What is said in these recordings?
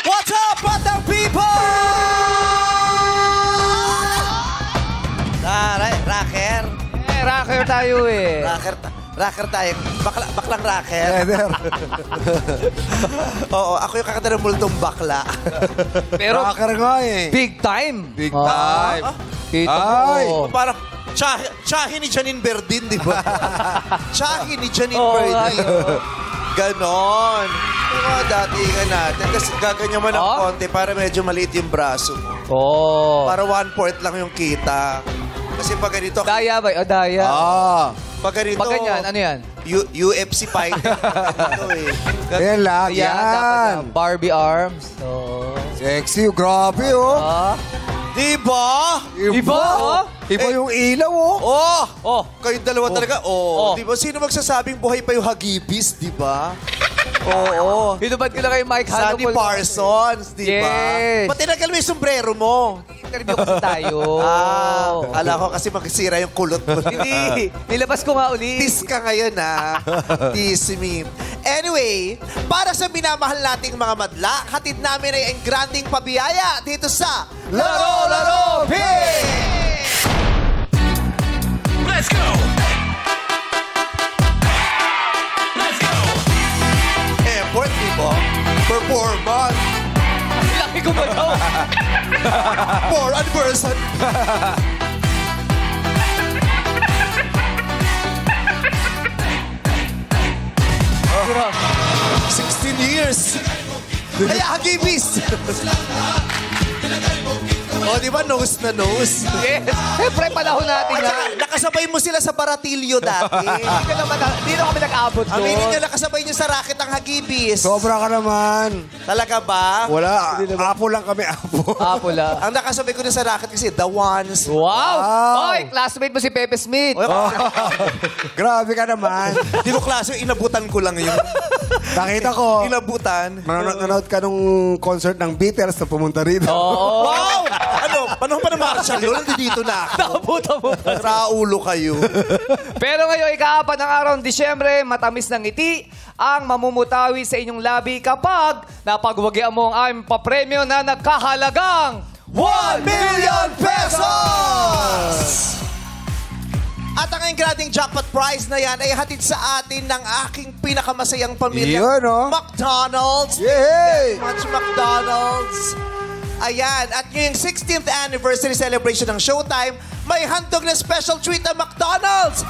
What's up, Batang People? Rocker. Rocker tayo eh. Rocker tayo. Baklang rocker. Oo, ako yung kakanta ng multong bakla. Pero Rocker nga eh. big time. Big time. Kita Ay. mo. Parang tsahe ni Janine Verdin, di ba? Tsahe ni Janine Oo, Verdin. Ganon. Diba, datingan natin. Kasi gaganyan mo ng konti para medyo maliit yung braso mo. Oh. Para 1/4 lang yung kita. Kasi pag ganito... Daya ba? O, daya. Pag ganito... Pag ganyan, ano yan? UFC fighter. Ganito eh. Yan lang, Yan. Dapat yan. yan. Barbie arms. Oh. Sexy, grabe oh. Diba? Iba, oh. Iba yung ilaw oh. Oh! Oh. Kayong dalawa talaga. Oh. Diba? Sino magsasabing buhay pa yung hagibis, diba? Oo. Hinubad ko lang kay Mike Sunny Hanopol. Parsons, diba? Yes. Ba't tinagal mo yung sombrero mo? Interview kasi tayo. Ala ko kasi magsira yung kulot mo. Hindi. Nilabas ko nga ulit. Tease ka ngayon, ha? Tease me. Anyway, para sa minamahal nating mga madla, hatid namin ay ang granding pabiyaya dito sa Laro Pig! Let's go! Let's go! Effort, di ba? Performance. Laki ko ba daw? For a person. Grabe. 16 years. Kaya hagibis. O, di ba? Nose na nose. Yes. Siyempre, panahon natin At nga. saka, nakasabay mo sila sa Baratilyo dati. Hindi na kami nag-abot doon. Aminin nyo, nakasabay nyo sa racket ang hagibis. Sobra ka naman. Talaga ba? Wala, apo lang kami, apo. Pula. Ang nakasabay ko na sa racket kasi, The Ones. Wow! Oy, classmate mo si Pepe Smith. Grabe ka naman. Di ko klase, inabutan ko lang yun. Nakita ko, Inabutan. nanonood ka nung concert ng Beatles na pumunta rito. Oo. Wow! Ano? Panahon pa ng Marshall yun? Nandito na ako. Nabuta mo pa. Raulo kayo. Pero ngayon, ika-4 ng araw ng Disyembre, matamis ng ngiti ang mamumutawi sa inyong labi kapag napagwagyan mo ang aming papremyo na nagkahalagang 1 million pesos! At ang granding jackpot prize na yan ay hatid sa atin ng aking pinakamasayang pamilya. Yun, oh. McDonald's. Yay! Much McDonald's. Ayan. At ngayong 16th anniversary celebration ng Showtime, may handog na special treat ang McDonald's.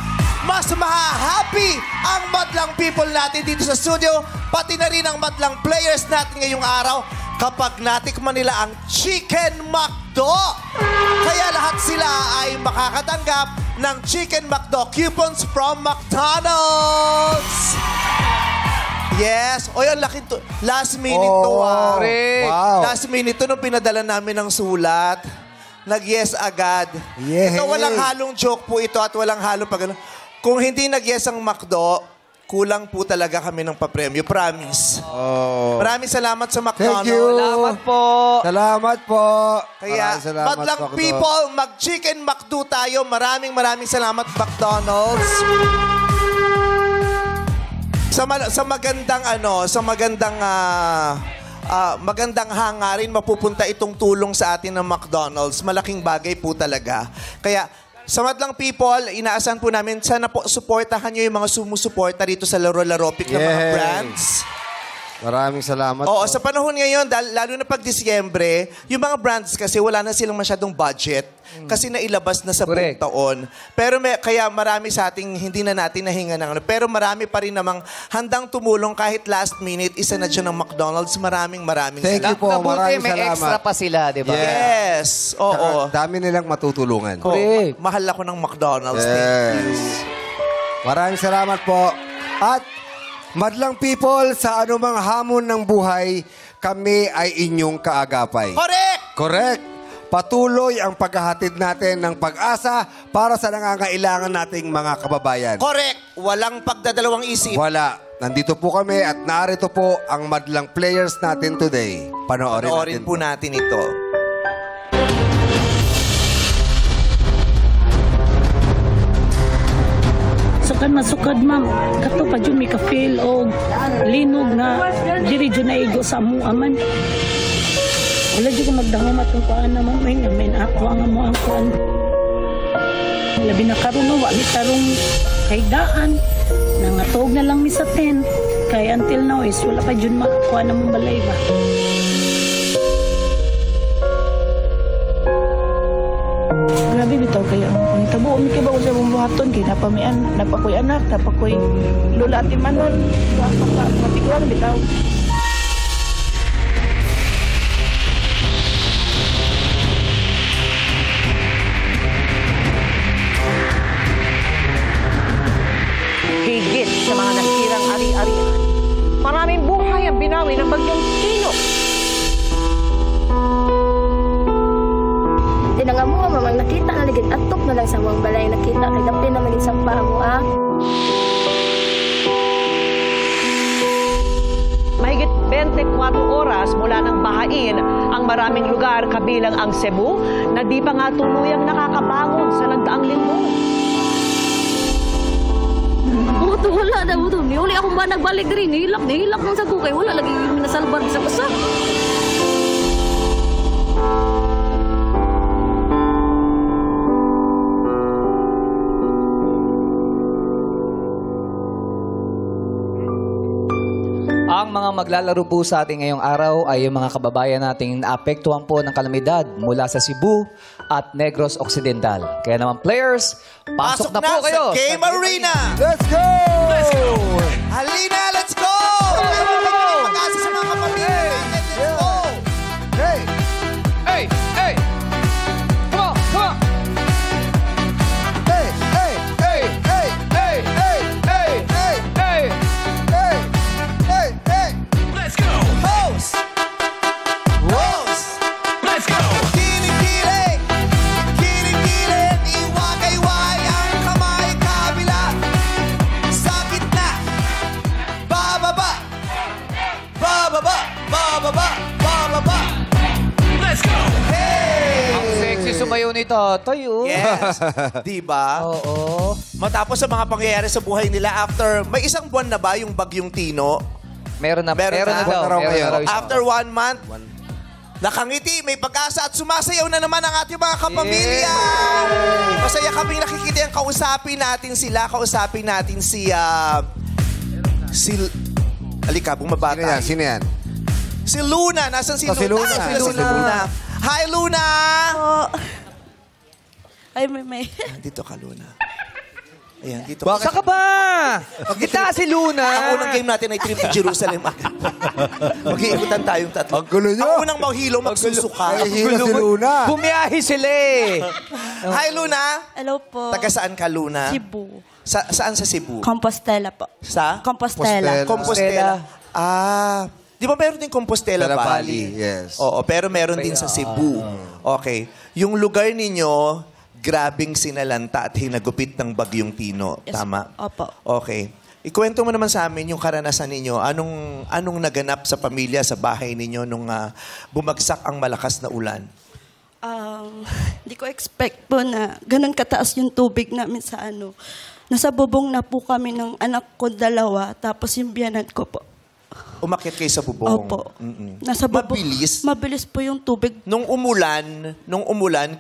Mas mahahappy ang madlang people natin dito sa studio, pati na rin ang madlang players natin ngayong araw kapag natikman nila ang Chicken McDo. Kaya lahat sila ay makakatanggap ng Chicken McDo coupons from McDonald's. Yes. Oy, ang laki to. Last minute to, ah. Correct. Wow. Last minute to nung pinadala namin ng sulat. Nag-yes agad. Yes. Ito, walang halong joke po ito at walang halong pag... Kung hindi nag-yes ang McDo, kulang po talaga kami ng papremyo. Promise. Maraming salamat sa McDonald's. Thank you. Salamat po. Salamat po. Kaya, Maraming salamat, madlang Macdo. people, mag-chicken McDo tayo. Maraming salamat, McDonald's. Sa magandang hangarin, mapupunta itong tulong sa atin ng McDonald's. Malaking bagay po talaga. Kaya, sa madlang people, inaasahan po namin, sana po supportahan nyo yung mga sumusuporta dito sa Laro Pic ng mga Yay. brands. Maraming salamat Oo, po. sa panahon ngayon, lalo na pag Disyembre, yung mga brands kasi wala na silang masyadong budget kasi nailabas na sa buong Correct. taon. Pero kaya marami sa ating hindi na natin nahinga ng ano. Pero marami pa rin namang handang tumulong kahit last minute, isa na dyan ng McDonald's. Maraming Thank you salamat. po. Mabuti, Maraming may salamat. extra pa sila, di ba? Yes. Oo. Dami nilang matutulungan. Correct. Mahal ako ng McDonald's. Thank you. Yes. Maraming salamat po. At madlang people, sa anumang hamon ng buhay, kami ay inyong kaagapay. Correct! Correct. Patuloy ang paghahatid natin ng pag-asa para sa nangangailangan nating mga kababayan. Correct! Walang pagdadalawang isip. Wala. Nandito po kami at narito po ang madlang players natin today. Panoorin Panoorin natin po natin ito. Sukad masukad ma'am. Kato pa dyan may ka-feel o linog na diri dyan na igo sa amuaman. Wala dyan ko magdangom atong kuan naman. May ako ang amo ang kuan. Labi na karon no, wali tarong kay daan. Nangatog na lang mi sa 10. Kaya until now is wala pa dyan makakuha naman balay ba. Grabe bitaw kaya ang tabo mi kay ba ko sa bumbuhaton kay napakoy anak, napakoy lula at imanon. Matiguan bitaw. Higit sa mga nasirang ari-arian, maraming buhay ang binawi ng bagyong Tino. Tinanga mo nga mamang nakita na ligid atok na lang sa mga balay nakita kay dapti naman isang pamo Mahigit 24 oras mula nang bahain ang maraming lugar kabilang ang Cebu na di pa nga tuluyang nakakabangon sa nagdaang linggo. Buto wala na buto. Uli akong ba nagbalik diri nihilak nang sa kukay wala lagi minasalbar sa basa. Ang mga maglalaro po sa ating ngayong araw ay yung mga kababayan nating naapektuhan po ng kalamidad mula sa Cebu at Negros Occidental. Kaya naman players, pasok na po kayo sa Game Arena! Let's go! Halina, let's go! Pag-asa sa mga kapamilya natin. Let's go! Hey! Hey! Hey! Come on! Come on! Hey! Hey! Hey! Hey! Hey! Hey! Hey! Hey! Hey! Hey! Hey! Hey! Let's go. Host! Rose! Let's go. Kilig-kilig! Kilig-kilig! Iwakay-way ang kamay kabila! Sa gitna! Bababa! Bababa! Bababa! Bababa! Let's go. Hey! Ang sexy sumayo ni Totoy, oh. Yes! Diba? Oo. Matapos sa mga pangyayari sa buhay nila after, may isang buwan na ba yung bagyong Tino? Meron na Meron na. daw. Meron na raw Meron na raw isang- After 1 month, nakangiti, may pag-asa at sumasayaw na naman ang ating mga kapamilya. Masaya kaming nakikita yung kausapin natin sila. Kausapin natin si... Halika, bumaba Sino tayo. yan? Sino yan? Si Luna. Nasaan si Si Luna? Luna. Ah, si Luna. Hi, Luna! Ay, may. Dito ka, Luna. Ayan, dito. Saan ka ba? Kita si Ang Luna. unang game natin ay trip to Jerusalem. Mag-iikutan tayong tatlo. Ang gulo nyo. Ang unang mahilo, magsusuka. Ay, hilo si Luna. Bumiyahe sila eh. Hi, Luna. Hello po. Taga saan ka, Luna? Cebu. Saan sa Cebu? Compostela po. Sa? Compostela. Compostela. Ah, di ba meron din Compostela Compostela Valley? Valley, yes. Oo, pero meron din sa Cebu. Okay. Yung lugar ninyo, grabing sinalanta at hinagupit ng bagyong Tino. Yes, Tama? opo. Okay. Ikwento mo naman sa amin yung karanasan ninyo. Anong naganap sa pamilya, sa bahay ninyo nung bumagsak ang malakas na ulan? Hindi ko expect po na ganun kataas yung tubig namin sa ano. Nasa bubong na po kami ng anak ko 2, tapos yung biyanan ko po. Umakyat kayo sa bubong? Opo. Mm-mm. Nasa bubong. Mabilis? Mabilis po yung tubig. Nung umulan,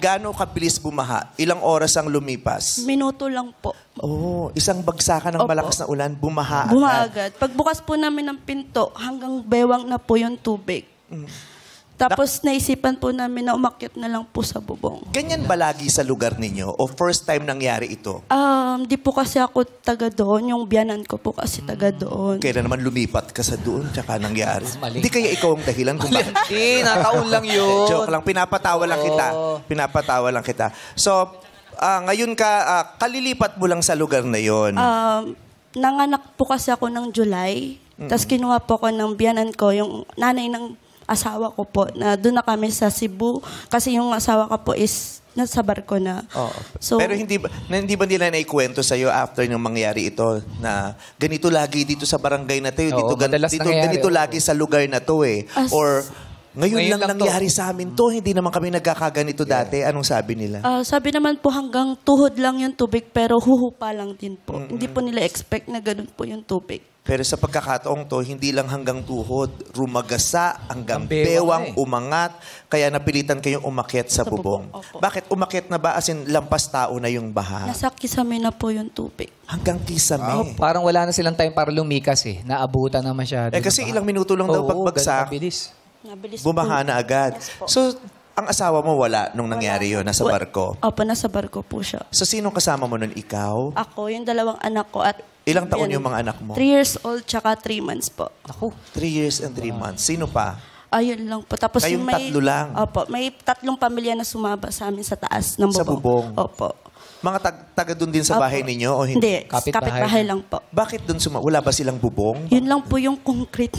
gaano kabilis bumaha? Ilang oras ang lumipas? Minuto lang po. Oh, isang bagsakan ng Opo. malakas na ulan, bumaha Bumaagad. Pagbukas po namin ng pinto, hanggang bewang na po yung tubig. Tapos naisipan po namin na umakyat na lang po sa bubong. Ganyan ba lagi sa lugar ninyo? O first time nangyari ito? Di po kasi ako taga doon. Yung biyanan ko po kasi taga doon. Kaya naman lumipat ka sa doon, tsaka nangyari. Mali. Hindi kaya ikaw ang dahilan kung bakit? Hindi, nataon lang yun. Joke lang, pinapatawa lang kita. Pinapatawa lang kita. So, ngayon kalilipat mo lang sa lugar na yon. Nanganak po kasi ako ng July. Tapos kinuha po ako ng biyanan ko, yung nanay ng asawa ko po, na doon na kami sa Cebu. Kasi yung asawa ko po is nasa barko na. Oo. So, Pero hindi ba nila naikwento sa'yo after nung mangyari ito na ganito lagi dito sa barangay na to, Oo, madalas nangyayari, ganito oo. lagi sa lugar na to eh. Or ngayon Ngayon lang lang to. nangyari sa amin to, hindi naman kami nagkakaganito dati. Anong sabi nila? sabi naman po hanggang tuhod lang yung tubig pero huhupa lang din po. Hindi po nila expect na ganun po yung tubig. Pero sa pagkakataong to, hindi lang hanggang tuhod, rumagasa hanggang Hanggang bewang bewang, umangat, kaya napilitan kayong umakyat sa bubong. Opo. Bakit umakyat na ba as in lampas tao na yung baha? Nasa kisame na po yung tubig. Hanggang kisame. Parang wala na silang time para lumikas eh. Naabutan na masyado. Kasi ilang minuto lang daw pagbagsak, Mabilis. Nabilis bumaha po. na agad. Yes po. So, ang asawa mo wala nung nangyari yun, nasa barko. Opo, nasa barko po siya. So, sinong kasama mo nun? Ikaw? Ako, yung dalawang anak ko at... Ilang taon yung mga anak mo? 3 years old tsaka 3 months po. Ako. 3 years and 3 months. Sino pa? Ayun lang po. Tapos Kayong yung may... tatlo lang? Opo, may 3 pamilya na sumaba sa amin sa taas ng bubong. Sa bubong? Opo. Mga taga doon din sa Opo. bahay ninyo o hindi? Hindi, Kapitbahay. kapitbahay lang po. Bakit doon wala ba silang bubong? Yun lang po yung concrete.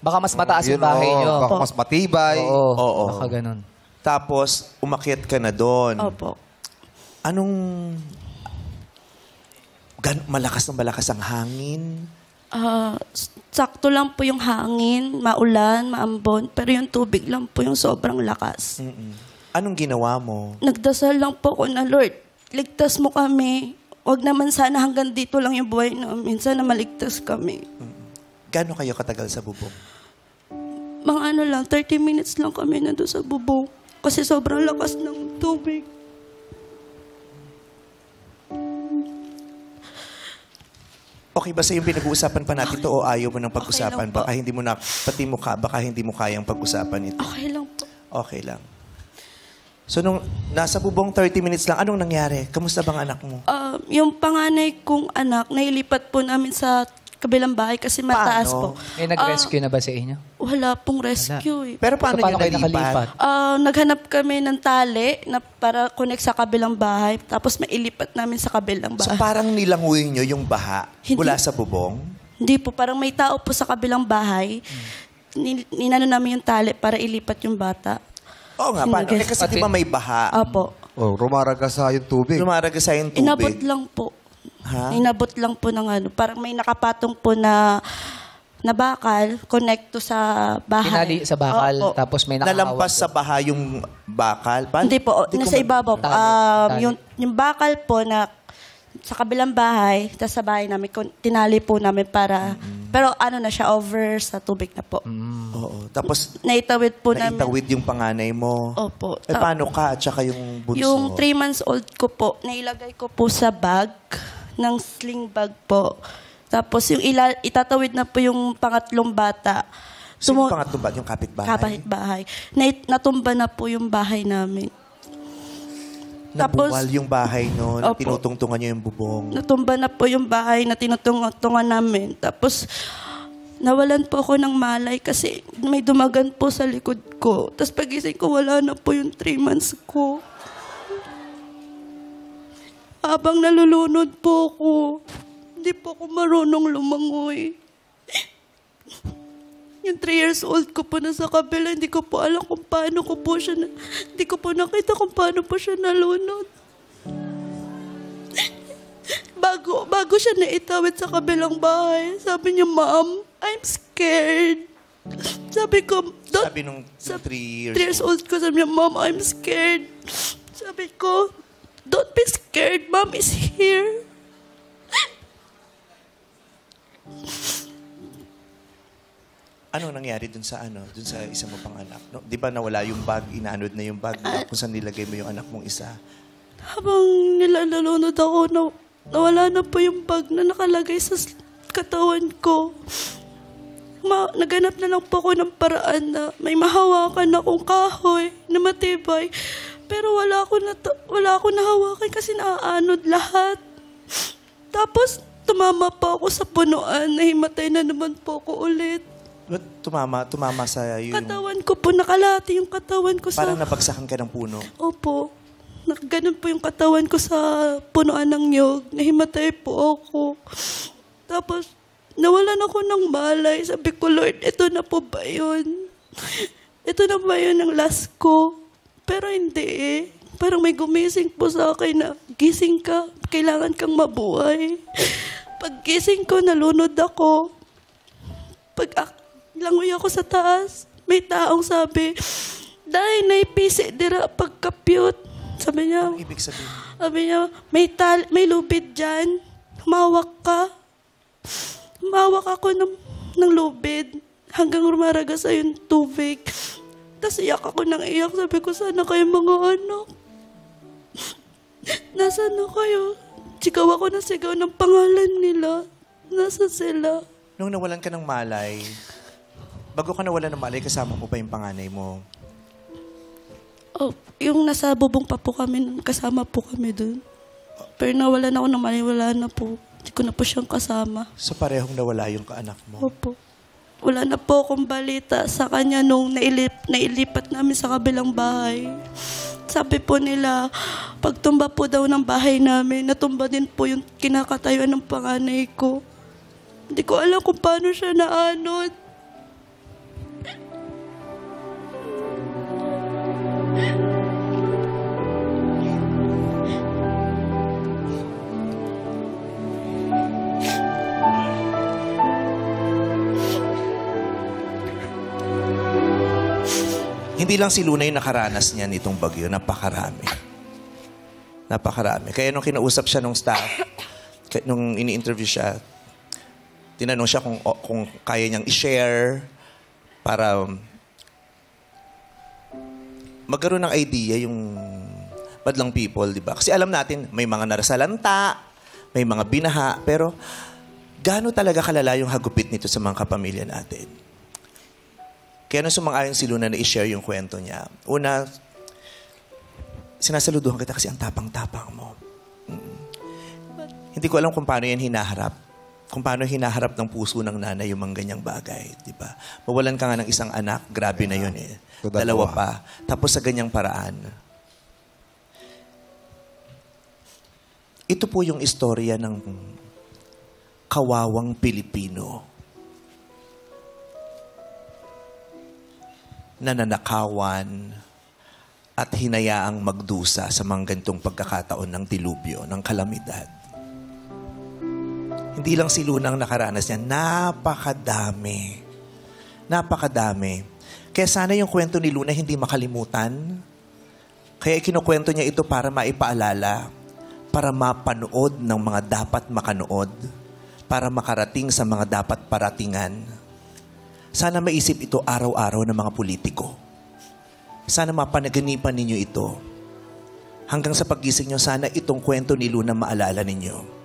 Baka mas mataas yung Yun, bahay oo. nyo. Baka mas matibay. Oo. Oo. Baka ganun. Tapos, umakyat ka na doon. Opo. Anong... malakas na malakas ang hangin? Sakto lang po yung hangin, maulan, maambon, pero yung tubig lang po yung sobrang lakas. Anong ginawa mo? Nagdasal lang po ako na, Lord, ligtas mo kami. Huwag naman sana hanggang dito lang yung buhay namin. Sana maligtas kami. Gano'n kayo katagal sa bubong? Mga 30 minutes lang kami nandun sa bubong. Kasi sobrang lakas ng tubig. Okay ba sa yung pinag-uusapan pa natin to o ayaw mo nang pag-usapan? Okay lang po. Baka hindi mo na, baka hindi mo kayang pag-usapan ito. Okay lang po. Okay lang. So, nung nasa bubong 30 minutes lang, anong nangyari? Kamusta bang anak mo? Yung panganay kong anak, nailipat po namin sa kabilang bahay kasi mataas Paano? po. May nag-rescue na ba sa inyo? Wala pong rescue eh. Pero paano, So, paano nyo kayo nalipat? nakalipat? Naghanap kami ng tali na para connect sa kabilang bahay. Tapos mailipat namin sa kabilang So, bahay. parang nilanguyin nyo yung baha Hindi. mula sa bubong? Hindi po, parang may tao po sa kabilang bahay. Ninano namin yung tali para ilipat yung bata. Oo nga, paano? Hinagis. Kasi di ba may baha? Opo. Oh, rumaragasa yung tubig. Lumaragasa yung tubig. Inabot lang po. Ha? Inabot lang po ng parang may nakapatong po na bakal, connect to sa bahay. Tinali sa bakal, Opo. tapos may nakahawak. Nalampas sa baha yung bakal? Hindi po, Hindi ko nasa ibabaw. Tali. Yung bakal po na sa kabilang bahay, tapos sa bahay namin, tinali po namin para, pero na siya, over sa tubig na po. Oo. Tapos, Naitawid po namin. naitawid yung panganay mo. Opo. Paano ka? At saka yung bunso? Yung 3 months old ko po, nailagay ko po sa bag, ng sling bag po. Tapos yung itatawid na po yung pangatlong bata. Sino pangatlong ba? Yung kapitbahay? Kapitbahay. Natumba na po yung bahay namin. Nabuwal yung bahay no, na Opo. tinutungtungan nyo yung bubong. Natumba na po yung bahay na tinutungan namin. Tapos, nawalan po ako ng malay kasi may dumagan po sa likod ko. Tapos pagising ko, wala na po yung 3 months ko. Habang nalulunod po ako, hindi po ako marunong lumangoy. Yung 3 years old ko po nasa kabila, hindi ko po alam kung paano ko po siya, hindi ko po nakita kung paano po siya nalunod. Bago siya naitawid sa kabilang bahay, sabi niya, Ma'am, I'm scared. Sabi ko, Sabi nung 3 years 3 years old ko, sabi niya, Mom, I'm scared. Sabi ko, don't be scared, Mom is here. Ano nangyari dun sa isa mo pang anak? No? Di ba nawala yung bag, inaanod na yung bag kung saan nilagay mo yung anak mong isa? Habang nilalunod ako, nawala na po yung bag na nakalagay sa katawan ko. Naganap na lang po ako ng paraan na may mahawakan akong kahoy na matibay. Pero wala ako nahawakan kasi naaanod lahat. Tapos tumama pa ako sa punuan, nahimatay na naman po ako ulit. Tumama sa yung... Katawan ko po, nakalati yung katawan ko sa... Parang nabagsakan ka ng puno. Opo. Ganun po yung katawan ko sa punuan ng nyog. Nahimatay po ako. Tapos, nawalan ako ng malay. Sabi ko, Lord, ito na po ba yun? Ito na ba yun ang last ko? Pero hindi eh. Parang may gumising po sa akin na, gising ka, kailangan kang mabuhay. Pag gising ko, nalunod ako. Langoy ako sa taas. May taong sabi, Day, naipisi dira pagkapyot. Sabi niya, Anong ibig sabihin? sabi niya, may lupit dyan. Humawak ka. Mawak ako ng lubid hanggang rumaragas sa yung tubig. Tapos iyak ako ng iyak. Sabi ko, sana kayo mga anak? Nasaan na kayo? Sigaw ako ng sigaw ng pangalan nila. Nasa sila. Nung nawalan ka ng malay, bago ka nawalan ng malay, kasama mo pa yung panganay mo? Oh, yung nasa bubong pa po kami, kasama po kami dun. Pero nawalan ako ng malay, wala na po. Hindi ko na po siyang kasama. So parehong nawala yung kaanak mo? Opo. Wala na po akong balita sa kanya nung nailipat namin sa kabilang bahay. Sabi po nila, pagtumba po daw ng bahay namin, natumba din po yung kinakatayuan ng panganay ko. Hindi ko alam kung paano siya naanod. Hindi lang si Luna yung nakaranas niya nitong bagyo. Napakarami. Napakarami. Kaya nung kinausap siya nung staff, nung ini-interview siya, tinanong siya kung kaya niyang i-share para magkaroon ng idea yung madlang people, di ba? Kasi alam natin, may mga narasalanta, may mga binaha, pero gaano talaga kalala yung hagupit nito sa mga kapamilya natin? Kaya nung sumang-ayon si Luna na i-share yung kwento niya, una, sinasaluduhan kita kasi ang tapang-tapang mo. Hindi ko alam kung paano yan hinaharap. Kung paano hinaharap ng puso ng nanay yung mga ganyang bagay. Di ba? Mawalan ka nga ng isang anak, grabe na yun eh. Dalawa pa. Tapos sa ganyang paraan. Ito po yung istorya ng kawawang Pilipino. Nananakawan at hinayaang magdusa sa mga ganitong pagkakataon ng dilubyo, ng kalamidad. Hindi lang si Luna ang nakaranas niya, napakadami. Napakadami. Kaya sana yung kwento ni Luna hindi makalimutan. Kaya kinukwento niya ito para maipaalala, para mapanood ng mga dapat makanood, para makarating sa mga dapat paratingan. Sana maisip ito araw-araw ng mga politiko. Sana mapanaganipan ninyo ito. Hanggang sa paggising nyo, sana itong kwento ni Luna maalala ninyo.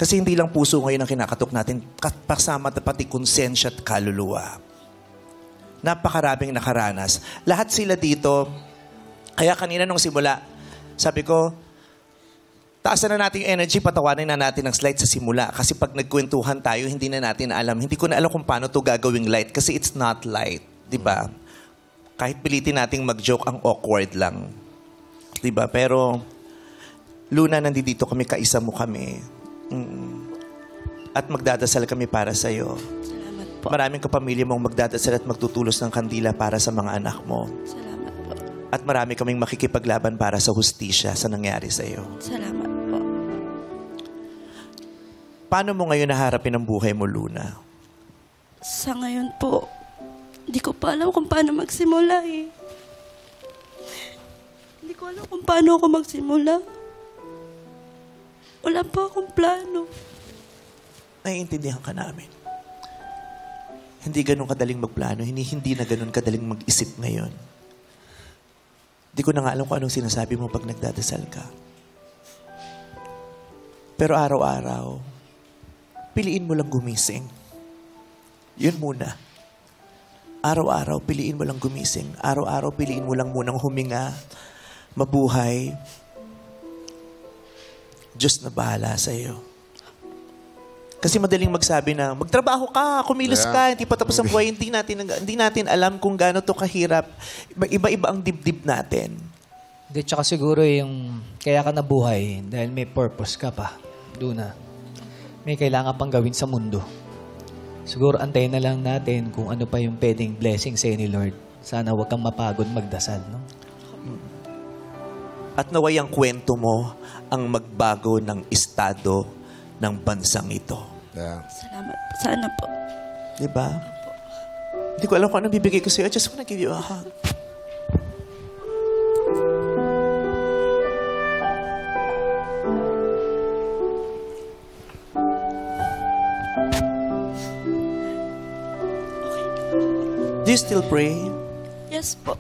Kasi hindi lang puso ngayon ang kinakatok natin, kasama pati konsensya at kaluluwa. Napakaraming nakaranas. Lahat sila dito, kaya kanina nung simula, sabi ko, taasan na natin yung energy, patawanin na natin ang slide sa simula. Kasi pag nagkwentuhan tayo, hindi na natin alam. Hindi ko na alam kung paano to gagawing light kasi it's not light. Diba? Kahit pilitin nating mag-joke, ang awkward lang. Diba? Pero, Luna, nandito kami, kaisa mo kami. At magdadasal kami para sa'yo. Salamat po. Maraming kapamilya mong magdadasal at magtutulos ng kandila para sa mga anak mo. Salamat po. At marami kaming makikipaglaban para sa hustisya sa nangyari sa'yo. Salamat po. Paano mo ngayon naharapin ang buhay mo, Luna? Sa ngayon po, hindi ko pa alam kung paano magsimula eh. Hindi ko alam kung paano ako magsimula. Wala pa akong plano. Naiintindihan ka namin. Hindi ganun kadaling magplano. Hindi na ganun kadaling mag-isip ngayon. Hindi ko na nga alam kung anong sinasabi mo pag nagdadasal ka. Pero araw-araw, piliin mo lang gumising. Yun muna. Araw-araw, piliin mo lang gumising. Araw-araw, piliin mo lang munang huminga, mabuhay. Diyos na bahala sa iyo. Kasi madaling magsabi na, magtrabaho ka, kumilos ka, hindi pa tapos ang buhay, hindi natin alam kung gaano to kahirap. Iba-iba ang dibdib natin. Hindi, tsaka siguro yung kaya ka nabuhay dahil may purpose ka pa. Luna. May kailangan pang gawin sa mundo. Siguro antayin na lang natin kung ano pa yung pwedeng blessing sa'yo ni Lord. Sana huwag kang mapagod magdasal, no? At naway ang kwento mo ang magbago ng estado ng bansang ito. Yeah. Salamat po. Sana po. Diba? Hindi ko alam kung anong bibigay ko sa'yo. I just wanna give you a hug. Do you still pray? Yes po.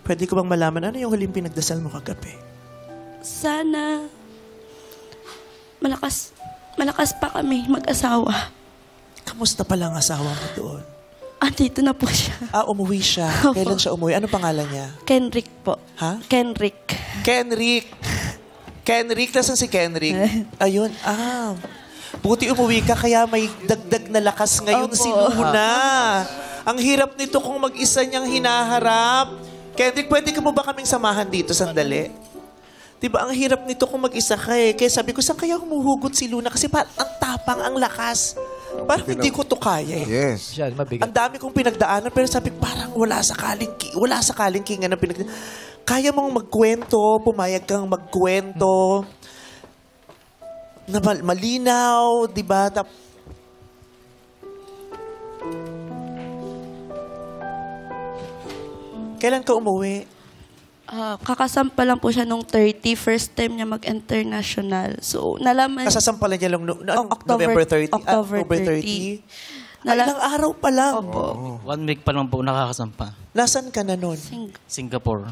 Pwede ko bang malaman ano yung huling pinagdasal mo kagabi? Sana malakas pa kami mag-asawa. Kamusta pala ang asawa mo doon? Dito na po siya. Umuwi siya. Opo. Kailan siya umuwi? Ano pangalan niya? Kenrick po. Ha? Kenrick. Kenrick. Kenrick, nasan si Kenrick? Ayun, buti umuwi ka, kaya may dagdag na lakas ngayon Opo. si Luna. Ang hirap nito kung mag-isa niyang hinaharap. Kenrick, pwede ka mo ba kaming samahan dito sandali? Diba, ang hirap nito kung mag-isa ka eh. Kaya sabi ko, saan kaya humuhugot si Luna? Kasi parang ang tapang, ang lakas. Parang hindi ko to kaya eh. Yes. Siya, mabigat. Ang dami kong pinagdaanan, pero sabi ko, parang wala sakaling kinga na kaya mong magkwento, pumayag kang magkwento, na malinaw, di ba? Kailan ka umuwi? Kakasampa lang po siya nung 30. First time niya mag-international. So, nalaman... Kasasampalan niya lang October- November 30? October 30? Ilang araw pa lang. Opo. 1 week pa lang po nakakasampa. Nasan ka na nun? Singapore.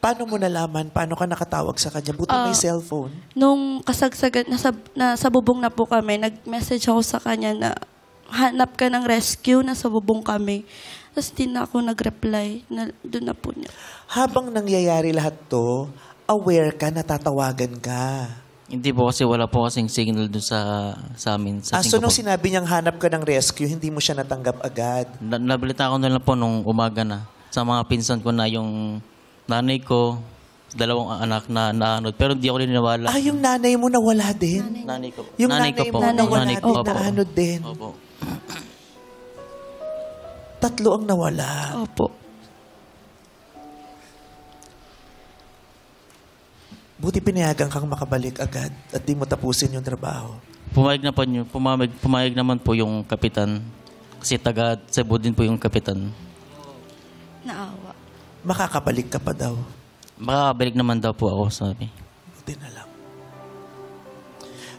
Paano mo nalaman? Paano ka nakatawag sa kanya? Buti may cellphone. Nung kasagsagan, nasa bubong na po kami, nag-message ako sa kanya na hanap ka ng rescue, nasa bubong kami. Tapos hindi na ako nag-reply. Doon na po niya. Habang nangyayari lahat to, aware ka, natatawagan ka. Hindi po kasi wala po kasing signal doon sa amin. Sa So nung Singapore. sinabi niyang hanap ka ng rescue, hindi mo siya natanggap agad. Nabalita ko na lang po nung umaga na. Sa mga pinsan ko na yung nanay ko, 2 anak na naanod. Pero hindi ako naniniwala. Yung nanay mo nawala din? Nanay ko. Yung nanay nanay ko po. mo nawala Nanay din, ko, opo. naanod din. Opo. 3 ang nawala. Opo. Buti pinayagan kang makabalik agad at di mo tapusin yung trabaho. Pumayag naman po yung kapitan. Kasi taga Cebu din po yung kapitan. Naawa. Makakabalik ka pa daw. Makakabalik naman daw po ako, sabi. Buti na lang.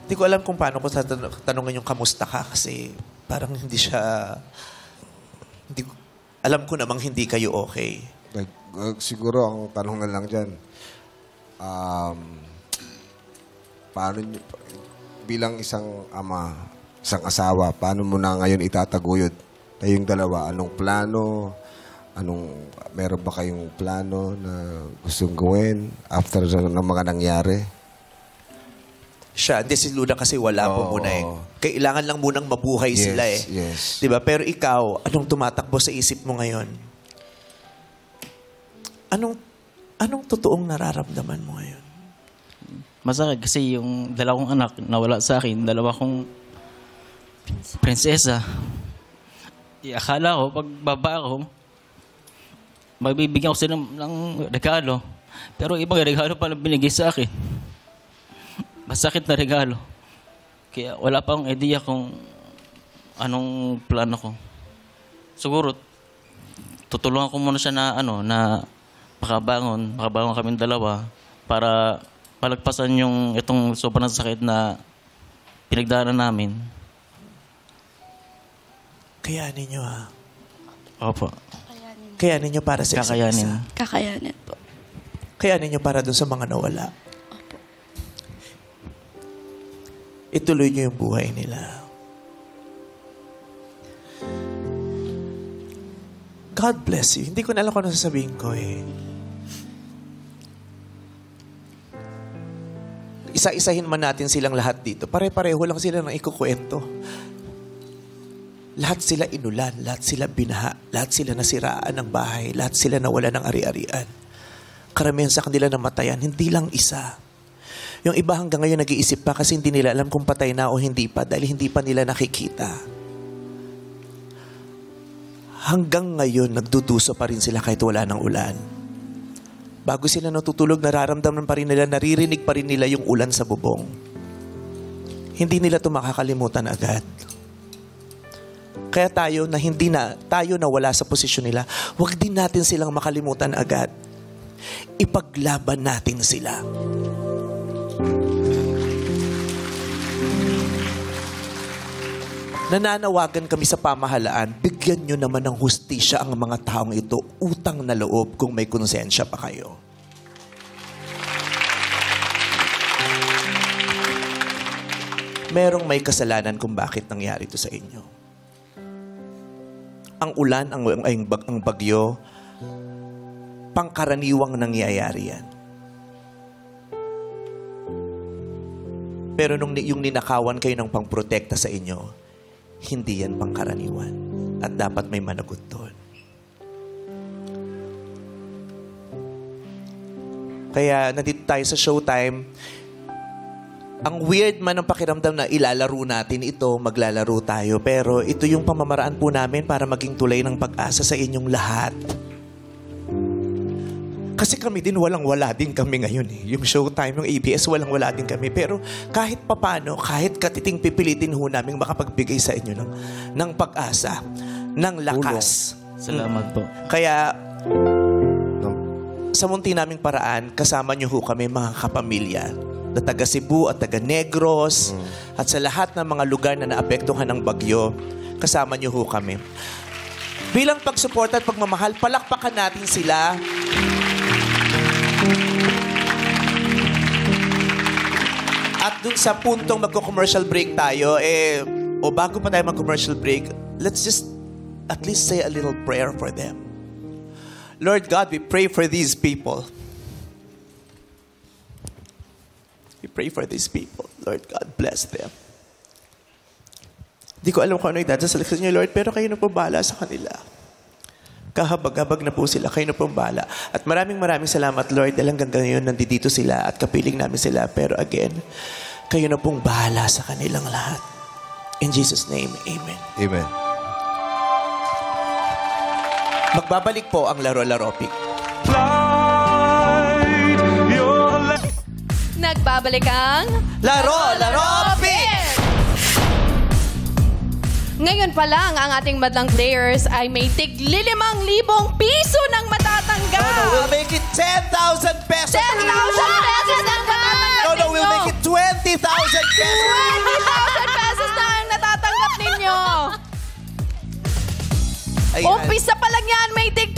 Hindi ko alam kung paano ko tanongin yung kamusta ka kasi parang hindi siya... alam ko namang hindi kayo okay. Siguro ang tanong na lang dyan, paano bilang isang ama, isang asawa, paano mo na ngayon itataguyod kayong dalawa? Anong plano? Meron ba kayong plano na gustong gawin after ng mga nangyari? Siya, hindi si Luna kasi wala po muna eh. Kailangan lang munang mabuhay sila eh. Yes. Diba? Pero ikaw, anong tumatakbo sa isip mo ngayon? Anong totoong nararamdaman mo ngayon? Masakit kasi yung 2 anak nawala sa akin, 2 kong prinsesa. Akala ko, pag baba ko, magbibigyan ko sila ng regalo. Pero ibang regalo pala binigay sa akin. Masakit na regalo. Kaya wala pa akong idea kung anong plano ko. Siguro, tutulungan ko muna siya na makabangon kaming 2 para palagpasan yung itong sobrang sakit na pinagdaanan namin. Kayanin nyo ha. Opo. Kayanin nyo para sa isa't Kakayanin. isa. Kakayanin po. Kayanin nyo para dun sa mga nawala. Ituloy nyo yung buhay nila. God bless you. Hindi ko na alam kung ano sasabihin ko eh. Isa-isahin man natin silang lahat dito. Pare-pareho lang sila ng ikukwento. Lahat sila inulan, lahat sila binaha, lahat sila nasiraan ng bahay, lahat sila nawala ng ari-arian. Karamihan sa kanila namatayan, hindi lang isa. Yung iba hanggang ngayon nag-iisip pa kasi hindi nila alam kung patay na o hindi pa dahil hindi pa nila nakikita. Hanggang ngayon, nagduduso pa rin sila kahit wala ng ulan. Bago sila natutulog, nararamdaman pa rin nila, naririnig pa rin nila yung ulan sa bubong. Hindi nila ito makakalimutan agad. Kaya tayo na wala sa posisyon nila, huwag din natin silang makalimutan agad. Ipaglaban natin sila. Nananawagan kami sa pamahalaan, bigyan nyo naman ng hustisya ang mga taong ito, utang na loob kung may konsensya pa kayo. Merong may kasalanan kung bakit nangyari ito sa inyo. Ang ulan, ang bagyo, pangkaraniwang nangyayari yan. Pero nung yung ninakawan kayo ng pangprotekta sa inyo, hindi yan pangkaraniwan. At dapat may managot doon. Kaya nandito tayo sa Showtime. Ang weird man ang pakiramdam na ilalaro natin ito, maglalaro tayo. Pero ito yung pamamaraan po namin para maging tulay ng pag-asa sa inyong lahat. Kasi kami din, walang-wala din kami ngayon eh. Yung Showtime, yung ABS, walang-wala din kami. Pero kahit papano, kahit katiting pipilitin ho namin makapagbigay sa inyo ng pag-asa, ng lakas. Salamat po. Kaya, sa munti naming paraan, kasama niyo ho kami mga kapamilya na taga Cebu at taga Negros at sa lahat ng mga lugar na naapektuhan ng bagyo, kasama niyo ho kami. Bilang pagsuporta at pagmamahal, palakpakan natin sila. At dun sa puntong magko-commercial break tayo, bago pa tayo mag-commercial break, let's just at least say a little prayer for them. Lord God, we pray for these people. We pray for these people. Lord God, bless them. Di ko alam kung ano idadasal sa inyo, Lord, pero kayo na po bahala sa kanila. Kahabag-habag na po sila, kayo na po bahala. At maraming salamat, Lord, dahil hanggang ngayon nandito sila at kapiling namin sila. Pero again, kayo na pong bahala sa kanilang lahat. In Jesus' name, Amen. Amen. Magbabalik po ang Laro-Laro Pick. Nagbabalik ang Laro-Laro Pick! Ngayon pa lang, ang ating madlang players ay may tig 5,000 piso ng matatanggap. No, we'll make it 10,000 pesos. 10,000 pesos ang matatanggap ninyo. We'll make it 20,000 pesos. 20,000 pesos na ang natatanggap ninyo. Ayan. Umpisa pa lang yan, may tig 20,000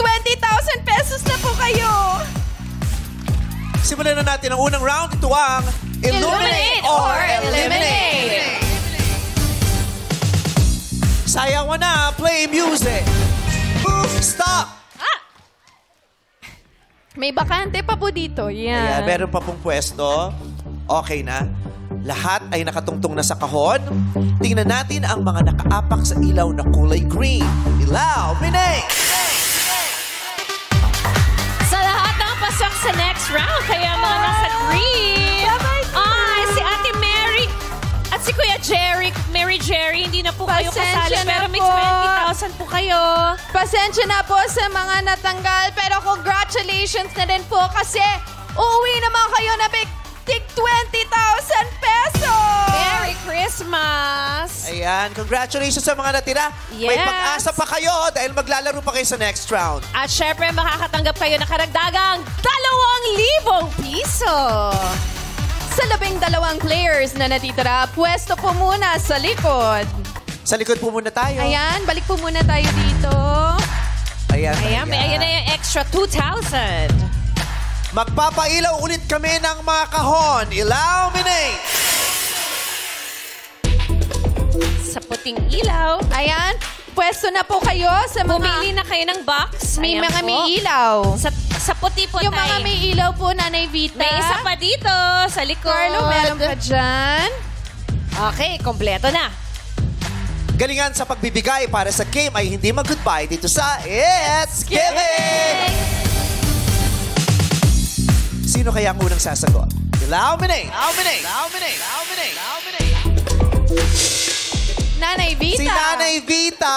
pesos na po kayo. Simulan na natin ang unang round. Ito ang Illuminate or Eliminate. Sayaw mo na, play music. Stop! May bakante pa po dito. Ayan, Yan. meron pa pong pwesto. Okay na. Lahat ay nakatungtong na sa kahon. Tingnan natin ang mga nakaapak sa ilaw na kulay green. Illuminate! Sa lahat ng pasok sa next round, kaya mga nasa green. Si Ate Mary at si Kuya Jerry, Mary Jerry, hindi na po kayo kasali. Pero may 20,000 po kayo. Pasensya na po sa mga natanggal, pero congratulations na rin po kasi uuwi naman kayo na big tig 20,000 pesos! Merry Christmas! Ayan, congratulations sa mga natira. May Yes. pag-asa pa kayo dahil maglalaro pa kayo sa next round. At syempre, makakatanggap kayo ng karagdagang 2,000 piso. Sa 12 players na natitira, pwesto po muna sa likod. Sa likod po muna tayo. Ayan, balik po muna tayo dito. Ayan, Ayan, ayan na yung extra 2,000. Magpapailaw ulit kami ng mga kahon. Illuminate! Sa puting ilaw. Ayan, pwesto na po kayo sa mga... Pumili na kayo ng box. May Ayan mga po. may ilaw. Sa puti po Yung tayo. mga may ilaw po, Nanay Vita. May isa pa dito sa likod. Carlo, meron pa dyan. Okay, kompleto na. Galingan sa pagbibigay para sa game ay hindi mag-goodbye dito sa It's Giving! Sino kaya ang unang sasagot? Illuminate! Illuminate! Illuminate! Illuminate! Illuminate! Nanay Vita. Si Nanay Vita!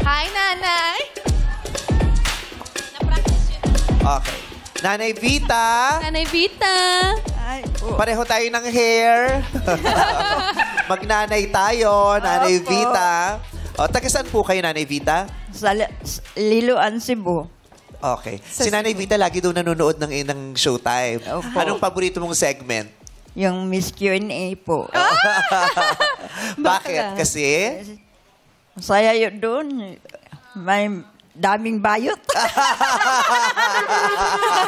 Hi, Nanay. Na-practice yun. Okay. Nanay Vita! Nanay Vita. Pareho tayo ng hair. Magnanay tayo, Nanay Vita. O, taga saan po kayo, Nanay Vita? Sa Liloan, Cebu. Okay. Si Nanay Vita lagi daw nanonood ng Showtime. Opo. Anong paborito mong segment? Yung Miss Q&A po. Bakit? Kasi? Masaya yun doon. May daming bayot.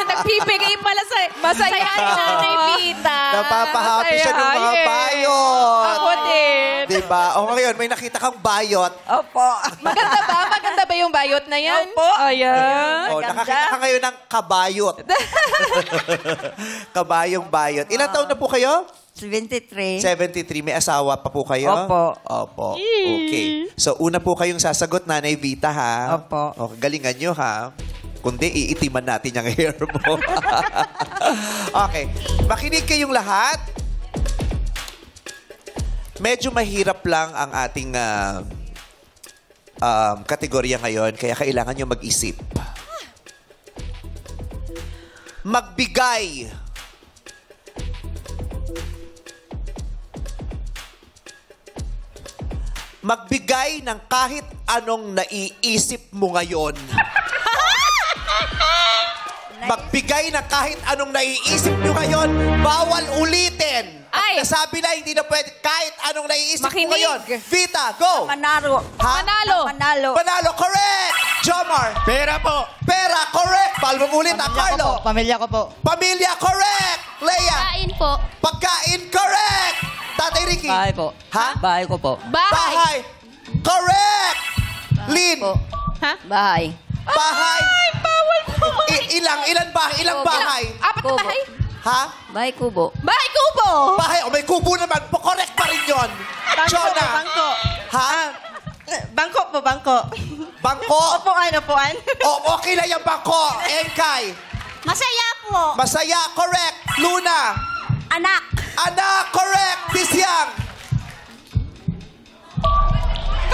Nagbibigay pala sa masaya ni Nanay Vita. Napapahappy siya ng mga bayot. Ako din. Diba? O ngayon, may nakita kang bayot. Opo. Maganda ba? Maganda ba yung bayot na yan? Opo. Ayan. O, nakakita ka ngayon ng kabayot. Kabayong bayot. Ilang taon na po kayo? 73. 73. May asawa pa po kayo? Opo. Opo. Okay. So, una po kayong sasagot, Nanay Vita, ha? Opo. Okay, galingan nyo, ha? Kundi, iitiman natin yung hair mo. Okay. Makinig kayong lahat. Medyo mahirap lang ang ating kategorya ngayon, kaya kailangan nyo mag-isip. Magbigay. Magbigay ng kahit anong naiisip mo ngayon. Magbigay ng kahit anong naiisip mo ngayon. Bawal ulitin. Ay. Nasabi na hindi na pwede kahit anong naiisip mo ngayon. Vita, go! Manalo. Ha? Manalo. Panalo, correct! Jomar. Pera po. Pera, correct! Palmong ulit, Carlo. Pamilya ko po. Pamilya, correct! Leia. Kain po. Pagkain, correct! Tatay Ricky. Bahay po. Ha? Bahay ko po. Bahay. Correct! Lynn. Ha? Bahay. Bahay. Ay, bawal po. Ilang bahay? Ilang bahay? Apat na bahay. Ha? Bahay kubo. Bahay kubo. Bahay. O, may kubo naman. Correct pa rin yun. Jonah. Bangko. Ha? Bangko po, bangko. Bangko. Upuan, upuan. O, okay lang yung bangko. Engkay. Masaya po. Masaya. Correct. Luna. Anak. Anak. Correct. Bisyang.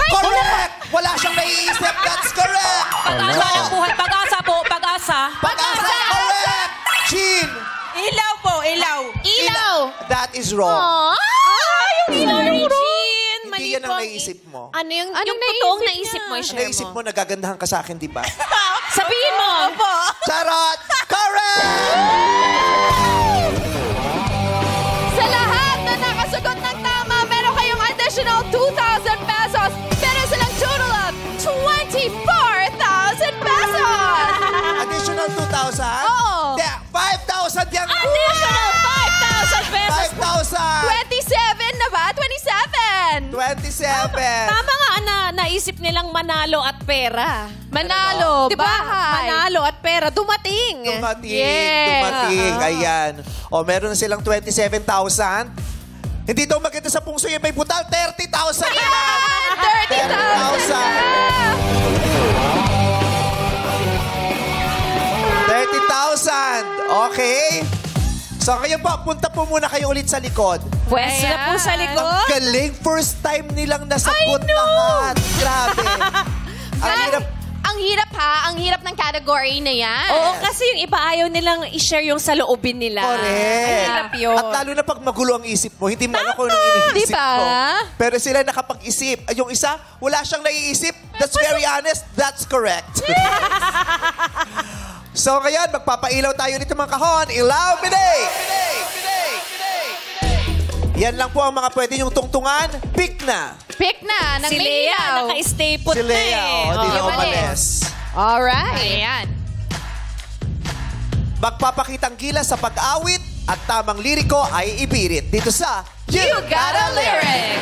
Correct. Wala siyang naiisip. That's correct. Pag-asa ng buhay. Pag-asa po. Pag-asa. Pag-asa. Correct. Jean. Ilaw po, ilaw. Ilaw. That is wrong. Sorry, Jean. Hindi yan ang naisip mo. Ano yung totoong naisip mo? Ang naisip mo, nagagandahan ka sa akin, di ba? Sabihin mo. Opo. Charot! Correct! Sa lahat na nakasagot ng tama, meron kayong additional 2,000 pesos. Meron silang total of 24,000 pesos. Additional 2,000? Oo. 5,000 yan! Additional 5,000 pesos. 5,000! 27 na ba? 27. 27! Tama nga na naisip nilang manalo at pera. Manalo, Diba? bahay. Manalo at pera. Dumating. Dumating, Yeah. dumating. Ayan. O, meron na silang 27,000. Hindi daw maganda sa pungso yung may butal. 30,000 na lang. 30,000. Okay. So, kayo po, punta po muna kayo ulit sa likod. Pwes na po sa Ang likod. galing. First time nilang nasagot lahat. Grabe. Ang hirap. Ang hirap ha. Ang hirap ng category na yan. Oo, kasi yung iba ayaw nilang i-share yung saloobin nila. Correct. Ang hirap yun. At lalo na pag magulo ang isip mo, hindi mo alam kung anong iniisip Diba? mo. Pero sila nakapag-isip. Ay, yung isa, wala siyang naiisip. That's very honest. That's correct. So ngayon, magpapailaw tayo nito mga kahon. Ilaw, Binay! Yan lang po ang mga pwede yung tungtungan. Pick na. Pick na. Ng Si may Lea, ilaw. naka-stay put Si na Lea, eh. di na Oo. umalis. Alright. Ayan. Magpapakitang gilas sa pag-awit at tamang liriko ay ibirit dito sa You Got a Lyric.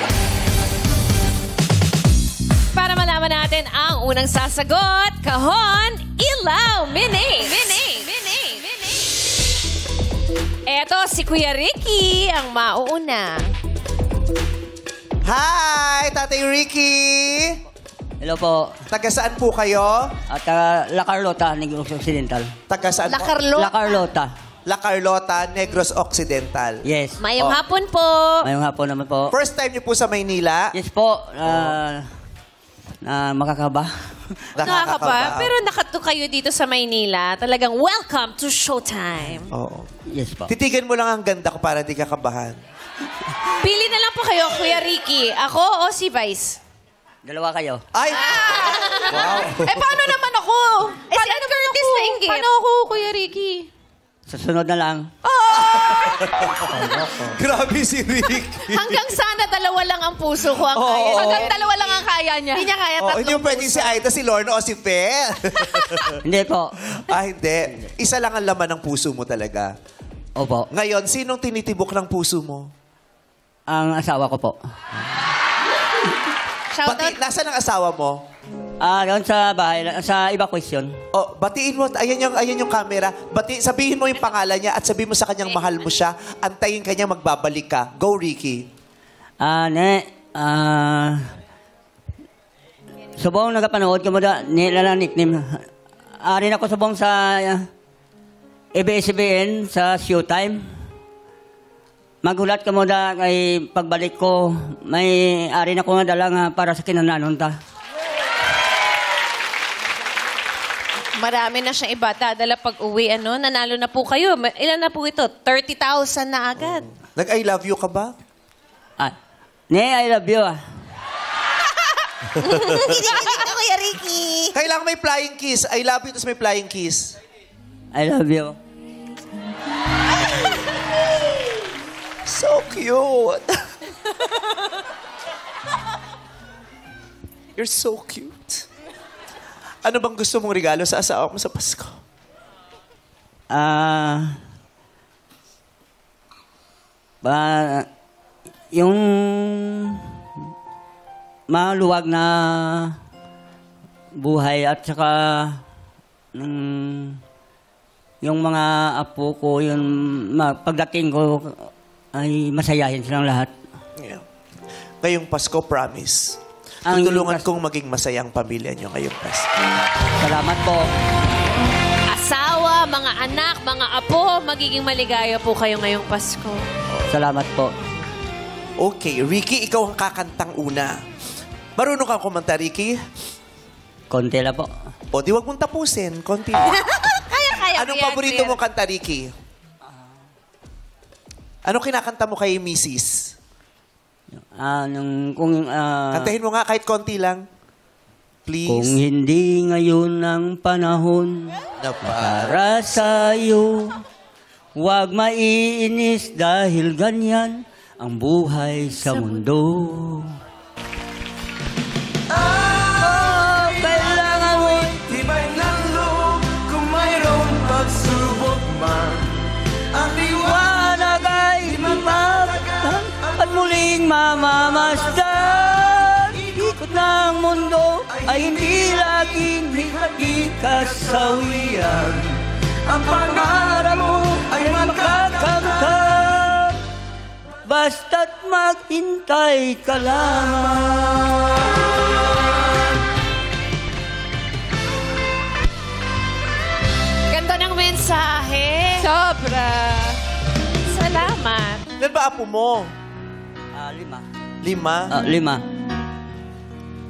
Para malaman natin ang unang sasagot, kahon, ilaw, mini. Eto, si Kuya Ricky ang mauuna. Hi, Tatay Ricky! Hello po. Taga saan po kayo? At La Carlota, Negros Occidental. Taga saan La po? Carlota. La Carlota. La Carlota, Negros Occidental. Yes. Mayong Oh. hapon po. Ngayong hapon naman po. First time niyo po sa Maynila? Yes po. Makakaba. Nakakapa. Pero nakato kayo dito sa Maynila. Talagang welcome to Showtime. Oo. Yes po. Titigan mo lang ang ganda ko para di ka kabahan. Pili na lang po kayo, Kuya Ricky. Ako o si Vice? Dalawa kayo. Ay! Wow. Eh, paano naman ako? Eh, si Ann Curtis na inggit. Paano ako, Kuya Ricky? Sa sunod na lang. Grabe si Ricky. Hanggang sana dalawa lang ang puso ko ang Oo. kaya. Hanggang dalawa lang ang kaya niya. Hindi niya kaya Oh, tatlong hindi mo pwede si Aida, si Lorna o si Fer. Hindi po. Hindi. Isa lang ang laman ng puso mo talaga. Opo. Ngayon, sinong tinitibok ng puso mo? Ang asawa ko po. Pati, nasaan ang asawa mo? Doon sa bahay, sa evacuation. Oh, batiin mo. Ayan yung camera. Sabihin mo yung pangalan niya at sabihin mo sa kanyang mahal mo siya. Antayin kanya magbabalik ka. Go, Ricky. Subong nagapanood ko mo da, nila nickname. Arin ako subong sa ABS-CBN sa Showtime. Magulat ka mo da kay pagbalik ko, may arin ako nga dala nga para sa kinananon ta. Marami na siyang iba. Dadala pag uwi, nanalo na po kayo. Ilan na po ito? 30,000 na agad. Nag-I love you ka ba? I love you Kuya Ricky. Kailangan may flying kiss. I love you, tapos may flying kiss. I love you. So cute. You're so cute. Ano bang gusto mong regalo sa asawa mo sa Pasko? Yung maluwag na buhay at saka yung mga apo ko, yung pagdating ko ay masayahin silang lahat. Yeah. Ngayong Pasko, promise. Tutulungan kong maging masayang pamilya niyo ngayong Pasko. Salamat po. Asawa, mga anak, mga apo, magiging maligaya po kayo ngayong Pasko. Salamat po. Okay, Ricky, ikaw ang kakantang una. Marunong kang kumanta, Ricky? Konti lang po. O, di wag mong tapusin. Konti lang. Kaya. Anong paborito mong kanta, Ricky? Anong kinakanta mo kay Mrs.? Kantahin mo nga kahit konti lang. Please. Kung hindi ngayon ang panahon na para sa'yo, huwag maiinis dahil ganyan ang buhay sa mundo. Kailangan mo'y Tibay ng loob kung mayroong pagsubok man. Ang liwanag ay mapapatan at muling mamamasdan. Ikot ng mundo ay hindi laging may kasawian. Ang pangarap mo ay makakamtan, basta't maghintay ka lamang. Ganda ng mensahe. Sobra. Salamat. Ilan ba apo mo? 5. 5? 5.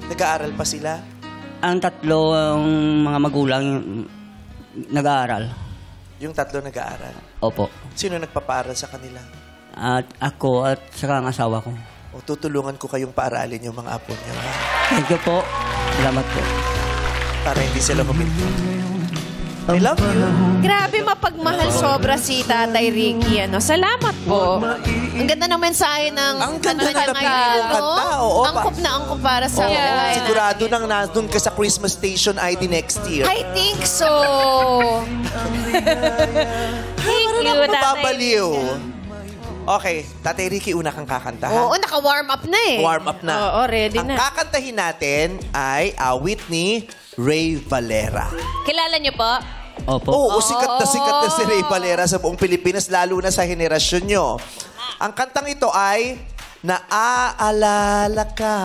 Nag-aaral pa sila? Ang 3 ang mga magulang nag-aaral. Yung 3 nag-aaral? Opo. Sino nagpapaaral sa kanila? At ako at saka ang asawa ko. O, tutulungan ko kayong paaralin yung mga apo niyo. Ha? Thank you po. Salamat po. Para hindi sila huminto. I love you. Grabe mapagmahal sobra si Tatay Ricky. Salamat po. Ang ganda ng mensahe ng Ang ganda na napili mong kanta. Oo, angkop na angkop para sa buhay sigurado nang nandun ka sa Christmas Station ID next year. I think so. Thank you, Tatay. Mababaliw. Okay, Tatay Ricky, una kang kakanta. Oo, naka-warm up na eh. Warm up na. Oo, ready Ang na. kakantahin natin ay awit ni Ray Valera. Kilala niyo po? Opo. Oo, sikat na si Ray Valera sa buong Pilipinas, lalo na sa henerasyon nyo. Ang kantang ito ay Naaalala Ka.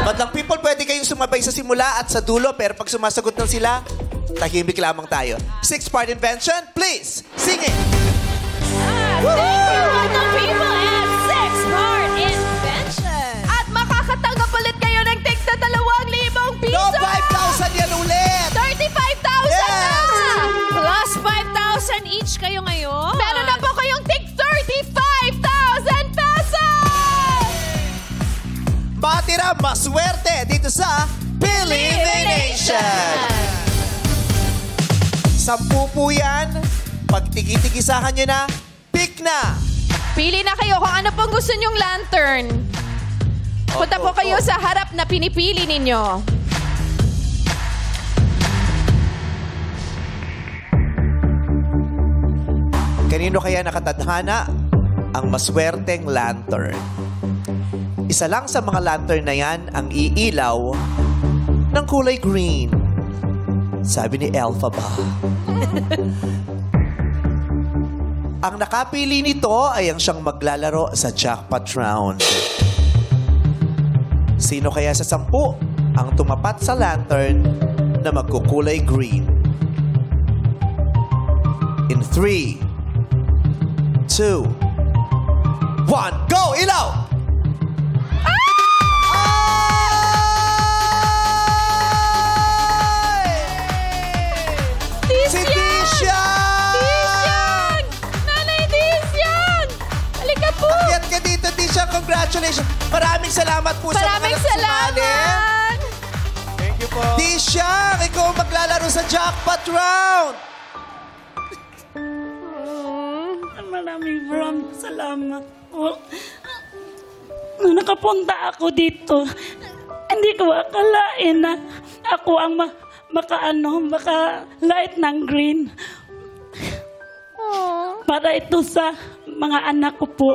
Madlang people, pwede kayong sumabay sa simula at sa dulo, pero pag sumasagot ng sila, tahimik lamang tayo. 6-part invention, please, sing it! Thank you, Madlang people, and 6-part invention. At makakatanggap ulit kayo ng tigsa 2,000 piso. No, 5,000 yan ulit! 35,000 Yes! na! Plus 5,000 each kayo ngayon. Meron na po kayong tig 35,000 pesos! Matira, maswerte dito sa Pilipinas Nation! 10 po yan. Pag tigi-tigisahan nyo na, pick na! Pili na kayo kung ano pong gusto nyong lantern. Punta po kayo sa harap na pinipili ninyo. Kanino kaya nakatadhana ang maswerteng lantern? Isa lang sa mga lantern na yan ang iilaw ng kulay green. Sabi ni Elphaba. Ang nakapili nito ay ang siyang maglalaro sa jackpot round. Sino kaya sa 10 ang tumapat sa lantern na magkukulay green? In 3, 2, 1, go! Ilaw! Si Tisyan! Nanay Tisyan! Halika po! Akyat ka dito, Tisyan. Congratulations. Maraming salamat po sa mga Maraming salamat! Thank you po. Tisyan, ikaw ang maglalaro sa jackpot round. Maraming salamat po. Nung nakapunta ako dito, hindi ko akalain na ako ang maka-light ng green. Para ito sa mga anak ko po.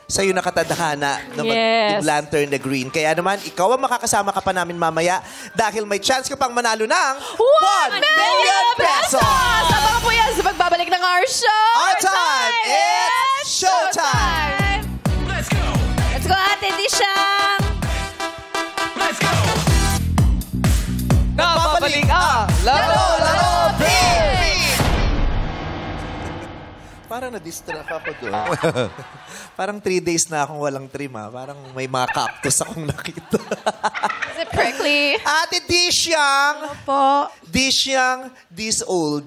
Sa'yo nakatadhana na Yes. mag-lantern na green. Kaya naman, ikaw ang makakasama ka pa namin mamaya dahil may chance ka pang manalo ng 1 million pesos! Sama po yan sa pagbabalik ng our show! Our time is showtime! Let's go, Ate Dishang! Nababalik ang Laro Baby! Parang na-distract ako doon. Parang 3 days na akong walang trim, ha? Parang may mga cactus akong nakita. Is it prickly? Ate Dishang! Po. Dishang, this old.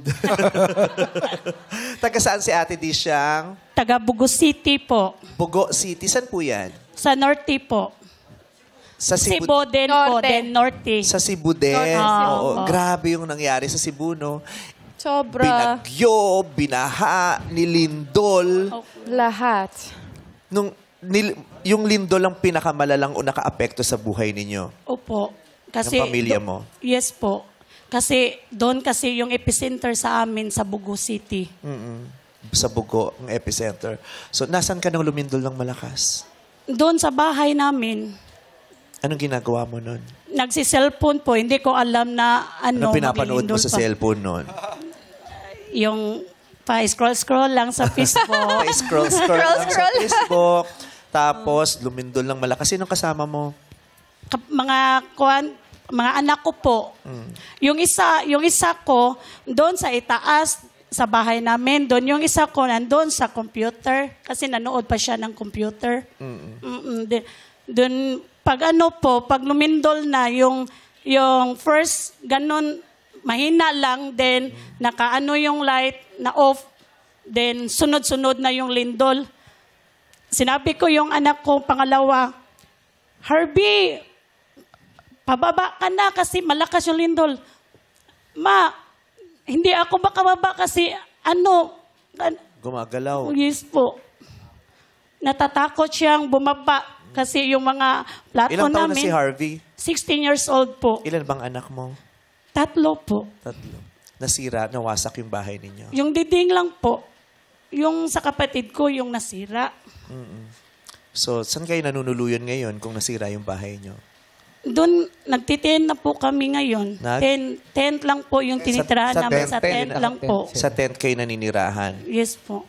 Taga saan si Ate Dishang? Taga Bugo City po. Bugo City. Saan po yan? Sa Norte po. Sa Cebu din po, Norte. then Norte. Sa Cebu din. Norte, Oo. Cebu. Grabe yung nangyari sa Cebu, no? Sobra. Binagyo, binaha, nilindol. Lahat. Yung lindol ang pinakamalalang o naka-apekto sa buhay ninyo. Opo. Ng pamilya mo? Yes po. Kasi doon kasi yung epicenter sa amin sa Bugo City. Sa Bugo, ang epicenter. So, nasan ka nang lumindol ng malakas? Doon sa bahay namin. Anong ginagawa mo nun? Nagsi-cellphone po. Hindi ko alam na Ano pinapanood mo maglilindol sa pa. cellphone nun? Yung pa-scroll-scroll lang sa Facebook. Pa-scroll-scroll lang sa Facebook. Tapos, lumindol ng malakas. Sinong kasama mo? Mga anak ko po. Yung isa ko, doon sa itaas, sa bahay namin. Doon yung isa ko, nandun sa computer. Kasi nanood pa siya ng computer. Doon, pag lumindol na, yung first, ganun, mahina lang, then nakaano yung light na off, then sunod-sunod na yung lindol. Sinabi ko yung anak ko, pangalawa, Harvey, pababa ka na kasi malakas yung lindol. Ma, hindi ako makababa kasi Gumagalaw. Yes po. Natatakot siyang bumaba kasi yung mga plato Ilang taon na namin. si Harvey? 16 years old po. Ilan bang anak mo? 3 po. 3. Nasira, nawasak yung bahay ninyo. Yung diding lang po. Yung sa kapatid ko, yung nasira. So, saan kayo nanunuluyan ngayon kung nasira yung bahay nyo? Doon, nagtitent na po kami ngayon. Tent lang po yung tinitirahan namin. Sa tent lang po. Sa tent kayo naninirahan? Yes po.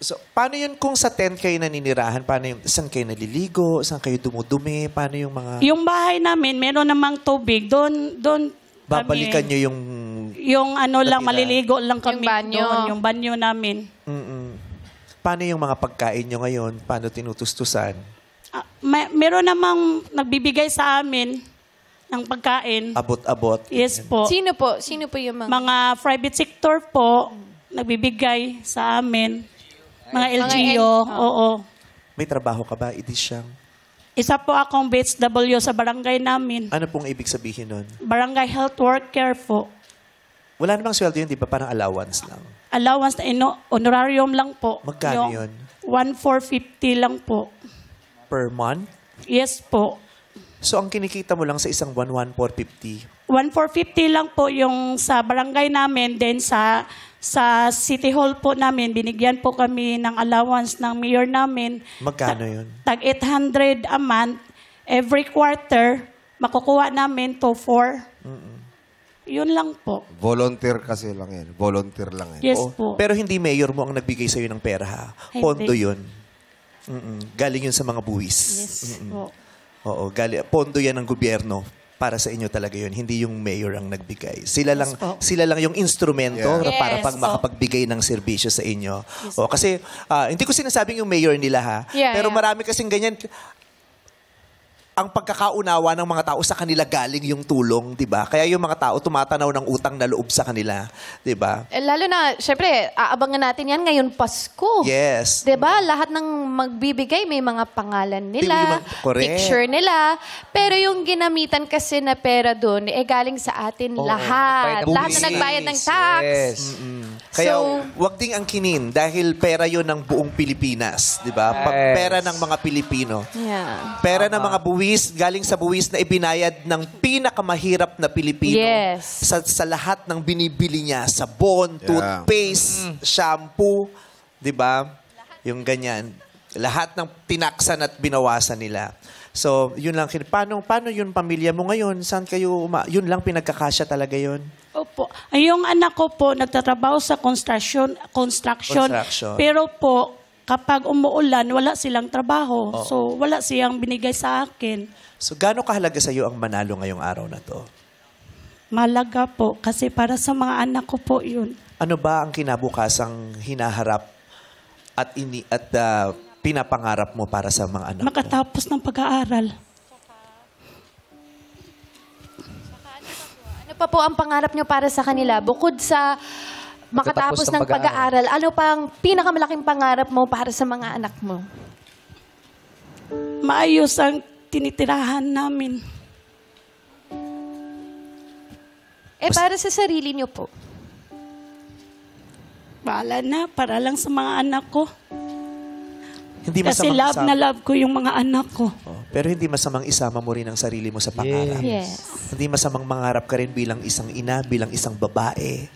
So, paano yun kung sa tent kayo naninirahan? Paano yung, saan kayo naliligo? Saan kayo dumudumi? Paano yung mga... Yung bahay namin, meron namang tubig. Doon Babalikan kami, nyo yung... Yung lang, natira. maliligo lang kami. Yung banyo. Doon, yung banyo namin. Paano yung mga pagkain nyo ngayon? Paano tinutustusan? Meron namang nagbibigay sa amin ng pagkain. Abot-abot. Yes po. Sino po? Sino po yung mga... Mga private sector po, nagbibigay sa amin. Mga LGU, oo. May trabaho ka ba, Idisyang? Isa po akong BHW sa barangay namin. Ano pong ibig sabihin nun? Barangay health worker po. Wala namang sweldo yun, di ba? Parang allowance lang. Allowance na honorarium lang po. Magkano yun? 1,450 lang po. Per month? Yes po. So, ang kinikita mo lang sa isang buwan, 1,450? 1,450 lang po yung sa barangay namin. Then sa City Hall po namin, binigyan po kami ng allowance ng mayor namin. Magkano yun? Tag 800 a month. Every quarter, makukuha namin to 4. Yun lang po. Volunteer kasi lang yan. Volunteer lang yan. Yes Oo. po. Pero hindi mayor mo ang nagbigay sa'yo ng pera, ha? Hindi. Pondo yun. Galing yun sa mga buwis. Yes po. Oo, pondo yan ng gobyerno. Para sa inyo talaga yun. Hindi yung mayor ang nagbigay. Sila lang yung instrumento para pag makapagbigay ng serbisyo sa inyo. O, kasi hindi ko sinasabing yung mayor nila, ha? Pero marami kasing ganyan. Ang pagkakaunawa ng mga tao sa kanila galing yung tulong, di ba? Kaya yung mga tao tumatanaw ng utang na loob sa kanila, di ba? Lalo na, syempre, aabangan natin yan ngayon Pasko. Yes. Diba? Lahat ng magbibigay, may mga pangalan nila, Correct. picture nila. Pero yung ginamitan kasi na pera doon, galing sa atin lahat. Lahat na nagbayad ng tax. Yes. Kaya wag ding angkinin dahil pera yon ng buong Pilipinas, di ba? Pera ng mga Pilipino. Yeah. Pera ng mga buwis, galing sa buwis na ibinayad ng pinakamahirap na Pilipino sa lahat ng binibili niya, sabon, toothpaste, shampoo, di ba? Yung ganyan. Lahat ng tinaksan at binawasan nila. So, yun lang. Paano yun pamilya mo ngayon? Saan kayo yun lang pinagkakasya talaga yun? Opo. Ay, yung anak ko po, nagtatrabaho sa construction. Pero po, kapag umuulan, wala silang trabaho. So, wala siyang binigay sa akin. So, gaano kahalaga sa iyo ang manalo ngayong araw na to? Malaga po. Kasi para sa mga anak ko po yun. Ano ba ang kinabukasang hinaharap at pinapangarap mo para sa mga anak mo? Makatapos ng pag-aaral. Ano pa po ang pangarap nyo para sa kanila? Bukod sa makatapos ng pag-aaral, ano pa ang pinakamalaking pangarap mo para sa mga anak mo? Maayos ang tinitirahan namin. Para sa sarili nyo po? Bahala na, para lang sa mga anak ko. Hindi kasi love na love ko yung mga anak ko. Pero hindi masamang isama mo rin ang sarili mo sa pangarap. Yes. Hindi masamang mangarap ka rin bilang isang ina, bilang isang babae.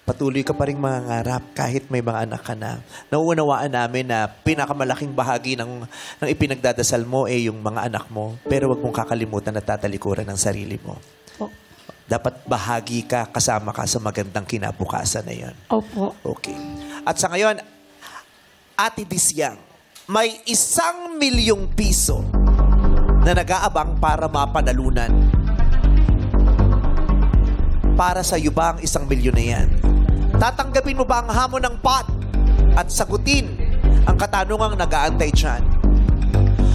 Patuloy ka pa rin mangarap kahit may mga anak ka na. Nauunawaan namin na pinakamalaking bahagi ng ipinagdadasal mo yung mga anak mo. Pero wag mong kakalimutan na tatalikuran ng sarili mo. Dapat bahagi ka, kasama ka sa magandang kinabukasan na yun. Opo. Okay. At sa ngayon, Ate Disyang, may 1 milyong piso na nag-aabang para mapanalunan. Para sa iyo ba ang 1 milyon na yan? Tatanggapin mo ba ang hamon ng pot at sagutin ang katanungang nag-aantay dyan?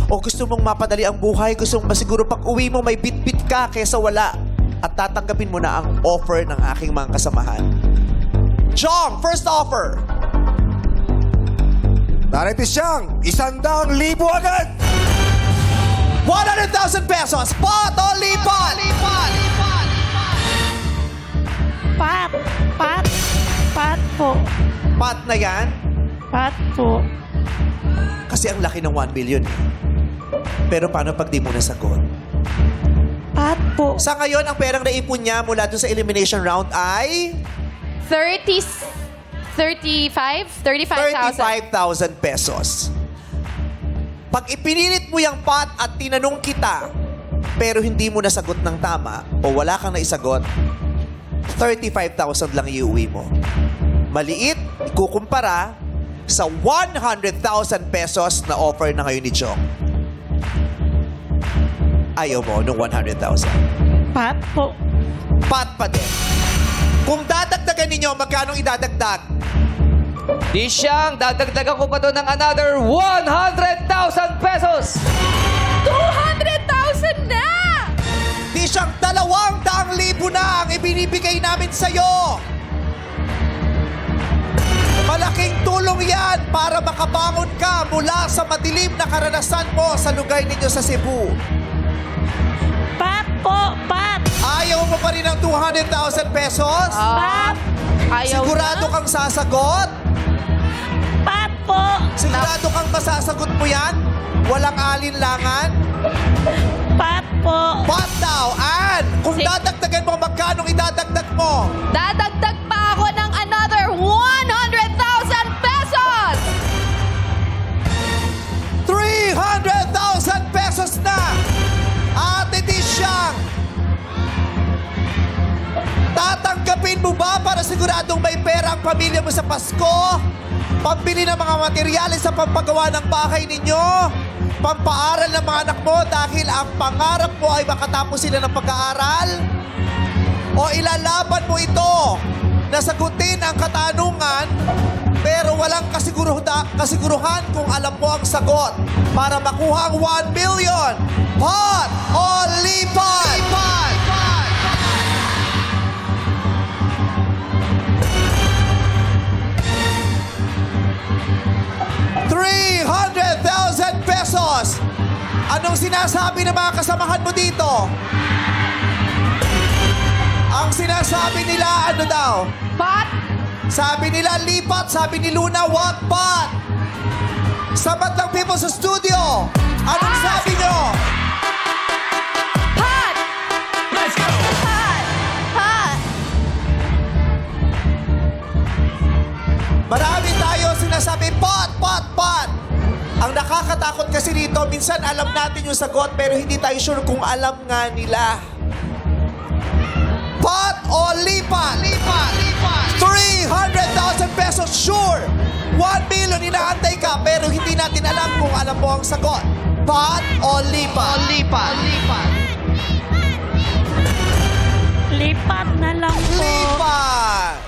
O gusto mong mapadali ang buhay, gusto mong masiguro pag uwi mo may bit-bit ka kesa wala at tatanggapin mo na ang offer ng aking mga kasamahan? Jong, first offer! Narito siyang 100,000 agad! 100,000 pesos! Pot o lipat! Pat po. Pat na yan? Pat po. Kasi ang laki ng 1 million. Pero paano pag di mo nasagot? Pat po. Sa ngayon, ang perang naipon niya mula doon sa elimination round ay 35,000 pesos. Pag ipinilit mo yung pot at tinanong kita, pero hindi mo nasagot ng tama o wala kang naisagot, 35,000 lang iuwi mo. Maliit, ikukumpara sa 100,000 pesos na offer na ngayon ni Jong. Ayaw mo nung 100,000. Pat po. Pat pa din. Kung dadagdagan ninyo, magkano idadagdag? Disyang, dadagdagan ko pa doon ng another 100,000 pesos! 200,000 na! Disyang, 200,000 na ang ibinibigay namin sa'yo! Malaking tulong yan para makabangon ka mula sa madilim na karanasan mo sa lugar ninyo sa Cebu. Pat po, Pat! Ayaw mo pa rin ng 200,000 pesos? Ayaw Sigurado kang sasagot? Pat po. Sigurado kang masasagot mo yan? Walang alinlangan? Pat po. Pat daw. Ann, kung dadagdagan mo, magkano idadagdag mo? Dadagdag pa ako ng another 100,000 pesos! 300,000 pesos na! Ate Disyang, tatanggapin mo ba para siguradong may pera ang pamilya mo sa Pasko? Pambili ng mga materyales sa pampagawa ng bahay ninyo? Pampaaral ng mga anak mo dahil ang pangarap mo ay makatapos sila ng pag-aaral? O ilalaban mo ito na sagutin ang katanungan pero walang kasiguruhan kung alam mo ang sagot para makuha ang 1 million? Pot o lipat? Lipat! 300,000 pesos! Anong sinasabi ng mga kasamahan mo dito? Ang sinasabi nila, ano daw? Pat! Sabi nila, lipat. Sabi ni Luna, wag pat. Sa Madlang People sa studio, anong sabi nyo? Pat! Let's go! Pat! Pat! Marami tayo sinasabi, pot, pot, pot. Ang nakakatakot kasi dito, minsan alam natin yung sagot pero hindi tayo sure kung alam nga nila. Pot o lipat? Lipat! Lipat! 300,000 pesos, sure! 1 million, inaantay ka pero hindi natin alam kung alam mo ang sagot. Pot o lipat? O lipat? Lipat! Lipat na lang po. Lipat!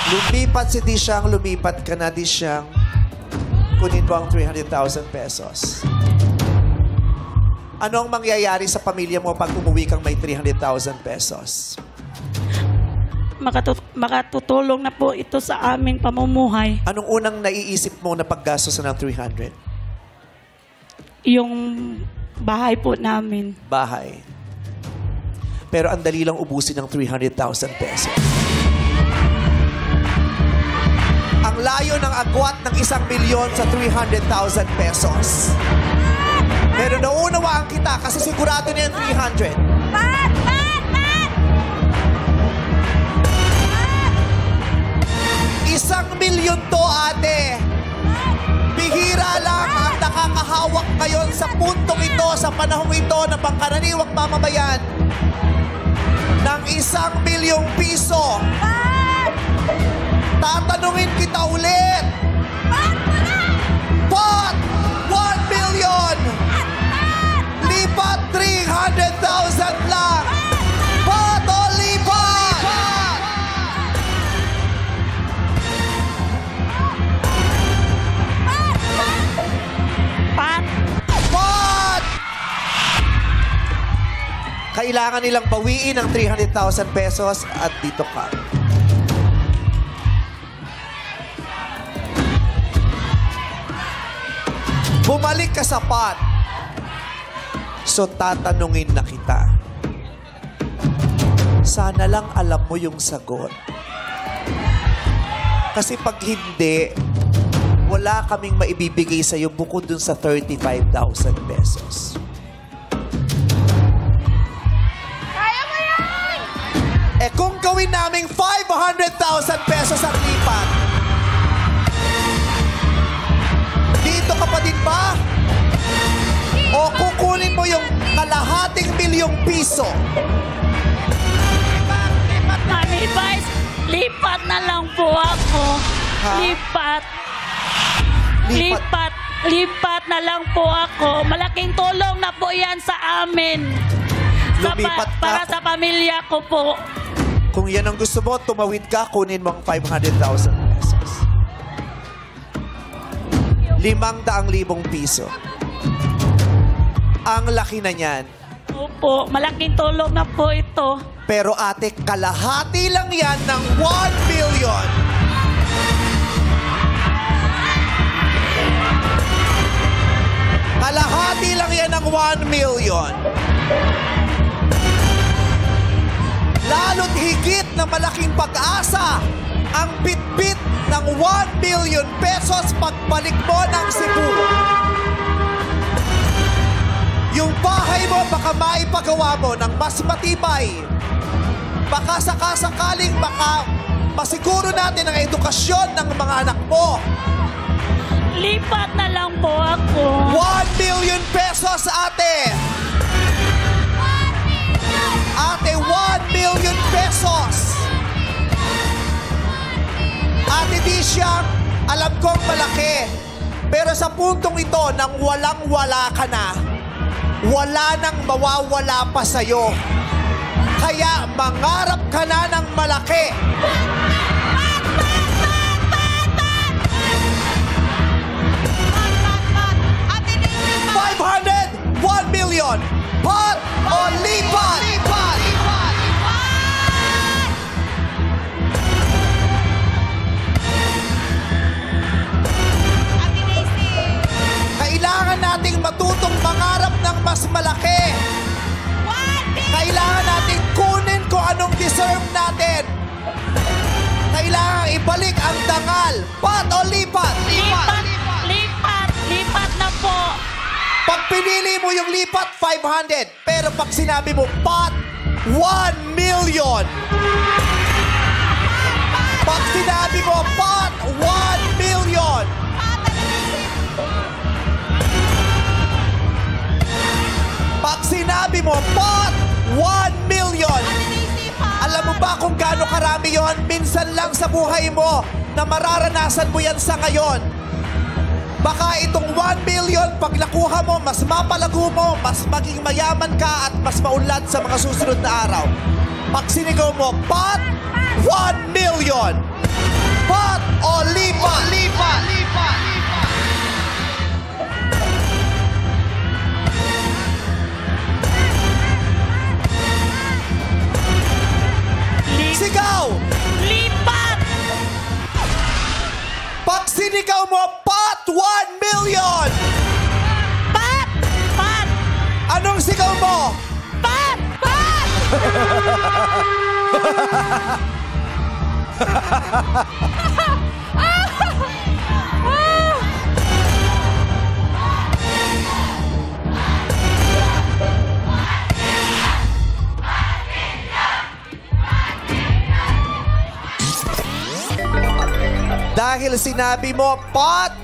Lumipat si Disyang, lumipat ka na, Disyang. Kunin mo ang 300,000 pesos. Ano ang mangyayari sa pamilya mo pag umuwi kang may 300,000 pesos? Makatutulong na po ito sa aming pamumuhay. Anong unang naiisip mo na paggastos ng 300? Yung bahay po namin. Bahay. Pero ang dali lang ubusin ng 300,000 pesos. Ang layo ng agwat ng 1 milyon sa 300,000 pesos. Pero naunawaan kita kasi sigurado na yung 300. Pat! Pat! Pat! 1 milyon to, ate. Bihira lang ang nakakahawak ngayon sa puntong ito, sa panahong ito ng pangkaraniwang mamamayan ng 1 milyong piso. Tatanungin kita ulit. Pot! 1 million! Lipat 300,000 lang! Pot o lipat! Pat! Pot! Kailangan nilang bawiin ang 300,000 pesos at dito ka. Bumalik ka sa pot. So, tatanungin na kita. Sana lang alam mo yung sagot. Kasi pag hindi, wala kaming maibibigay sa'yo bukod dun sa 35,000 pesos. Kaya mo yan! Eh kung gawin naming 500,000 pesos ang lipat, dito ka pa din ba? O kukunin mo yung kalahating milyong piso? Mami Vice, lipat na lang po ako. Ha? Lipat. Lipat na lang po ako. Malaking tulong na po yan sa amin. Lumipat ka. Para sa pamilya ko po. Kung yan ang gusto mo, tumawid ka, kunin mo ang 500,000 pesos. 500,000 piso. Ang laki na niyan. Opo, malaking tulong na po ito. Pero ate, kalahati lang yan ng 1 million. Kalahati lang yan ng 1 million. Lalo't higit na malaking pag-asa ang bitbit ng 1 million pesos pagbalik mo ng Cebu. Yung bahay mo baka maipagawa mo ng mas matibay. Baka sakasakaling baka masiguro natin ang edukasyon ng mga anak mo. Lipat na lang po ako. 1 million pesos, ate! Ate, 1 million pesos! Ate Disha, alam kong malaki. Pero sa puntong ito, nang walang-wala ka na, wala nang mawawala pa sa'yo. Kaya mangarap ka na ng malaki. 500, 1 million. Pot o lipat? Kailangan nating matutong mangarap ng mas malaki. Kailangan nating kunin kung anong deserve natin. Kailangan ibalik ang dangal. Pot o lipat? Lipat na po. Pag pinili mo yung lipat, 500. Pero pag sinabi mo, pot, 1 million. Pag sinabi mo, pot, 1 million. Pag sinabi mo, pot, 1 million. Alam mo ba kung gaano karami yon? Minsan lang sa buhay mo na mararanasan mo yan sa ngayon. Baka itong 1 million, pag nakuha mo, mas mapalago mo, mas maging mayaman ka at mas maunlad sa mga susunod na araw. Pag sinigaw mo, pot, 1 million. Pot o lipat? Lipat. Sigaw! Lipat! Pag sinigaw mo, pot, 1 million! Pat! Anong sigaw mo? Pat! Dahil sinabi mo, pot,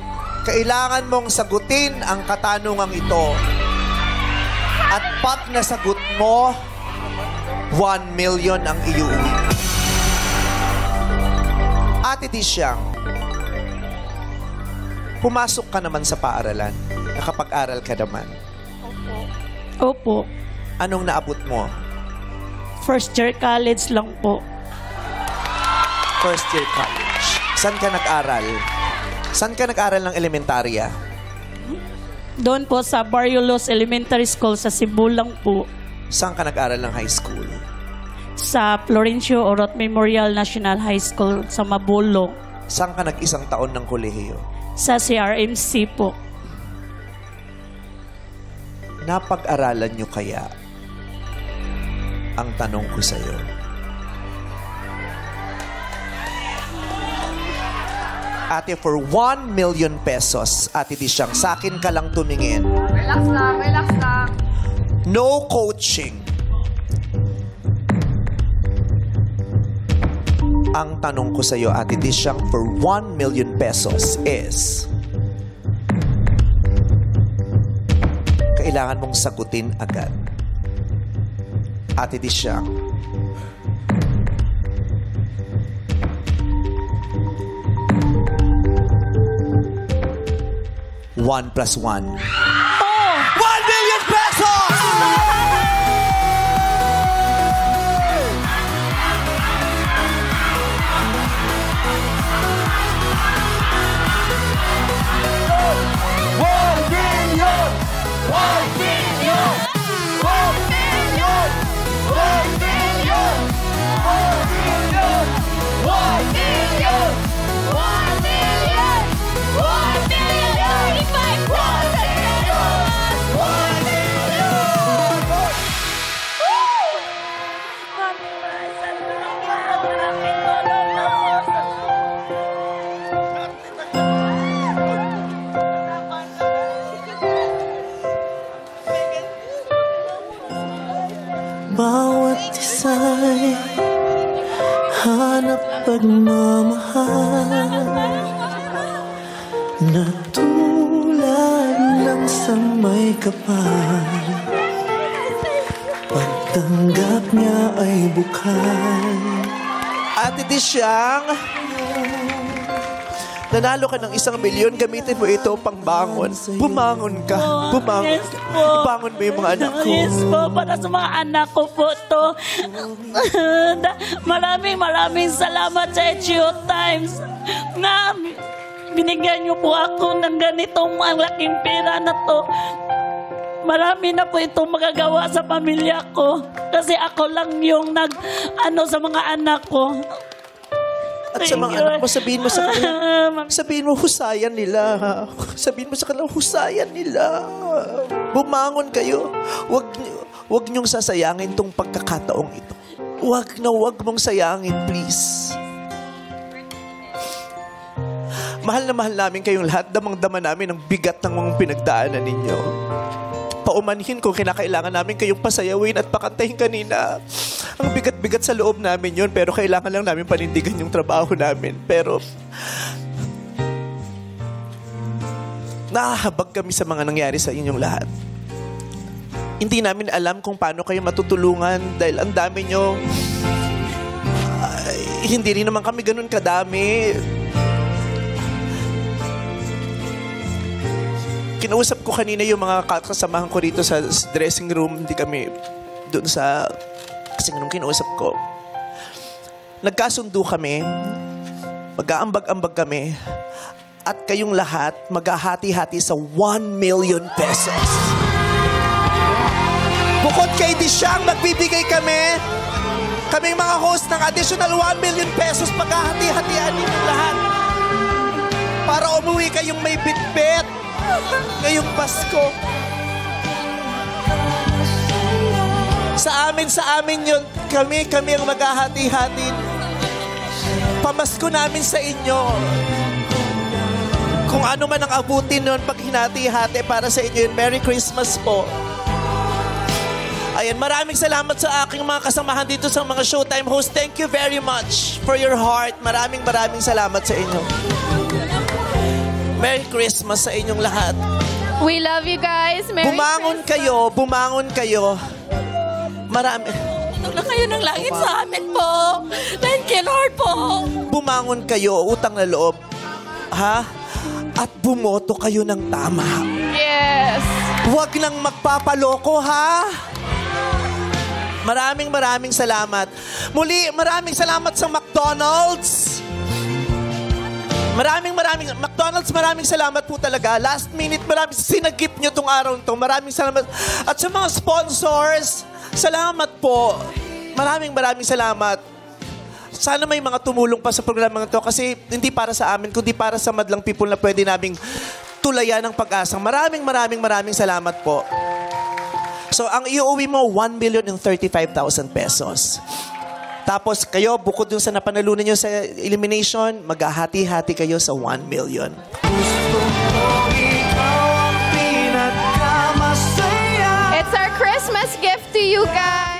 kailangan mong sagutin ang katanungang ito. At pag nasagot mo, 1 million ang iuwi. Ate Disha, pumasok ka naman sa paaralan. Nakapag-aral ka naman. Opo. Anong naabot mo? First year college lang po. First year college. Saan ka nag-aral? Saan ka nag-aral ng elementarya? Doon po sa Barrio Los Elementary School sa Cebu lang po. Saan ka nag-aral ng high school? Sa Florencio Orot Memorial National High School sa Mabolo. Saan ka nag-isang taon ng kolehiyo? Sa CRMC po. Napag-aralan nyo kaya? Ang tanong ko sa'yo. Ate, for 1 million pesos, Ate Disyang, sa akin ka lang tumingin. Relax lang. No coaching. Ang tanong ko sa iyo, Ate Disyang, for 1 million pesos is... Kailangan mong sagutin agad. Ate Disyang, one plus one. 1 million pesos! bawat isa'y hanap pagmamahal na tulad ng sa may kapal. Pagtanggap niya ay bukal. Ate Disyang, nanalo ka ng 1 milyon, gamitin mo ito pang bangon. Bumangon ka. Bumangon ka. Bumangon mo yung mga anak ko. Yes po, para sa mga anak ko po to. Maraming salamat sa HU Times na binigyan niyo po ako ng ganitong malaking pera na to. Marami na po itong magagawa sa pamilya ko. Kasi ako lang yung sa mga anak ko. At sa mga anak mo, sabihin mo sa kanila, sabihin mo, husayan nila. Sabihin mo sa kanila, husayan nila. Bumangon kayo. Huwag niyong sasayangin tong pagkakataong ito. Huwag mong sayangin, please. Mahal na mahal namin kayong lahat. Damang-dama namin ang bigat ng mga pinagdaanan ninyo. Paumanhin kung kinakailangan namin kayong pasayawin at pakantahin kanina. Ang bigat-bigat sa loob namin yun, pero kailangan lang namin panindigan yung trabaho namin. Pero nahahabag kami sa mga nangyari sa inyong lahat. Hindi namin alam kung paano kayo matutulungan dahil ang dami nyo. Hindi rin naman kami ganun kadami. Kinausap ko kanina yung mga kasamahan ko rito sa dressing room. Hindi kami doon sa... Kasi nung kinausap ko, nagkasundo kami, mag-aambag-ambag kami, at kayong lahat maghahati-hati sa 1 million pesos. Bukod kay Disyang, magbibigay kaming mga host ng additional 1 million pesos, maghahati-hatian ninyo lahat. Para umuwi kayong may bitbit ngayong Pasko. Sa amin yun. Kami ang maghahati-hati. Pamasko namin sa inyo. Kung ano man ang abutin nun pag hinati-hati para sa inyo yun. Merry Christmas po. Ayan, maraming salamat sa aking mga kasamahan dito sa mga Showtime host. Thank you very much for your heart. Maraming salamat sa inyo. Merry Christmas sa inyong lahat. We love you guys. Merry Christmas. Bumangon kayo. Marami. Na kayo ng langit sa amin po. Thank you, Lord po. Bumangon kayo, utang na loob. Ha? At bumoto kayo ng tama. Yes. Huwag nang magpapaloko, ha? Maraming salamat. Muli, maraming salamat sa McDonald's. McDonald's, maraming salamat po talaga. Last minute, sinagip nyo tong araw to. Maraming salamat. At sa mga sponsors, salamat po. Maraming salamat. Sana may mga tumulong pa sa programa to kasi hindi para sa amin, kundi para sa madlang people na pwede naming tulayan ng pag-asang. Maraming salamat po. So, ang iuwi mo, 1,035,000 pesos. Tapos kayo, bukod dun sa napanalunan nyo sa elimination, maghahati-hati kayo sa 1 million. It's our Christmas gift to you guys.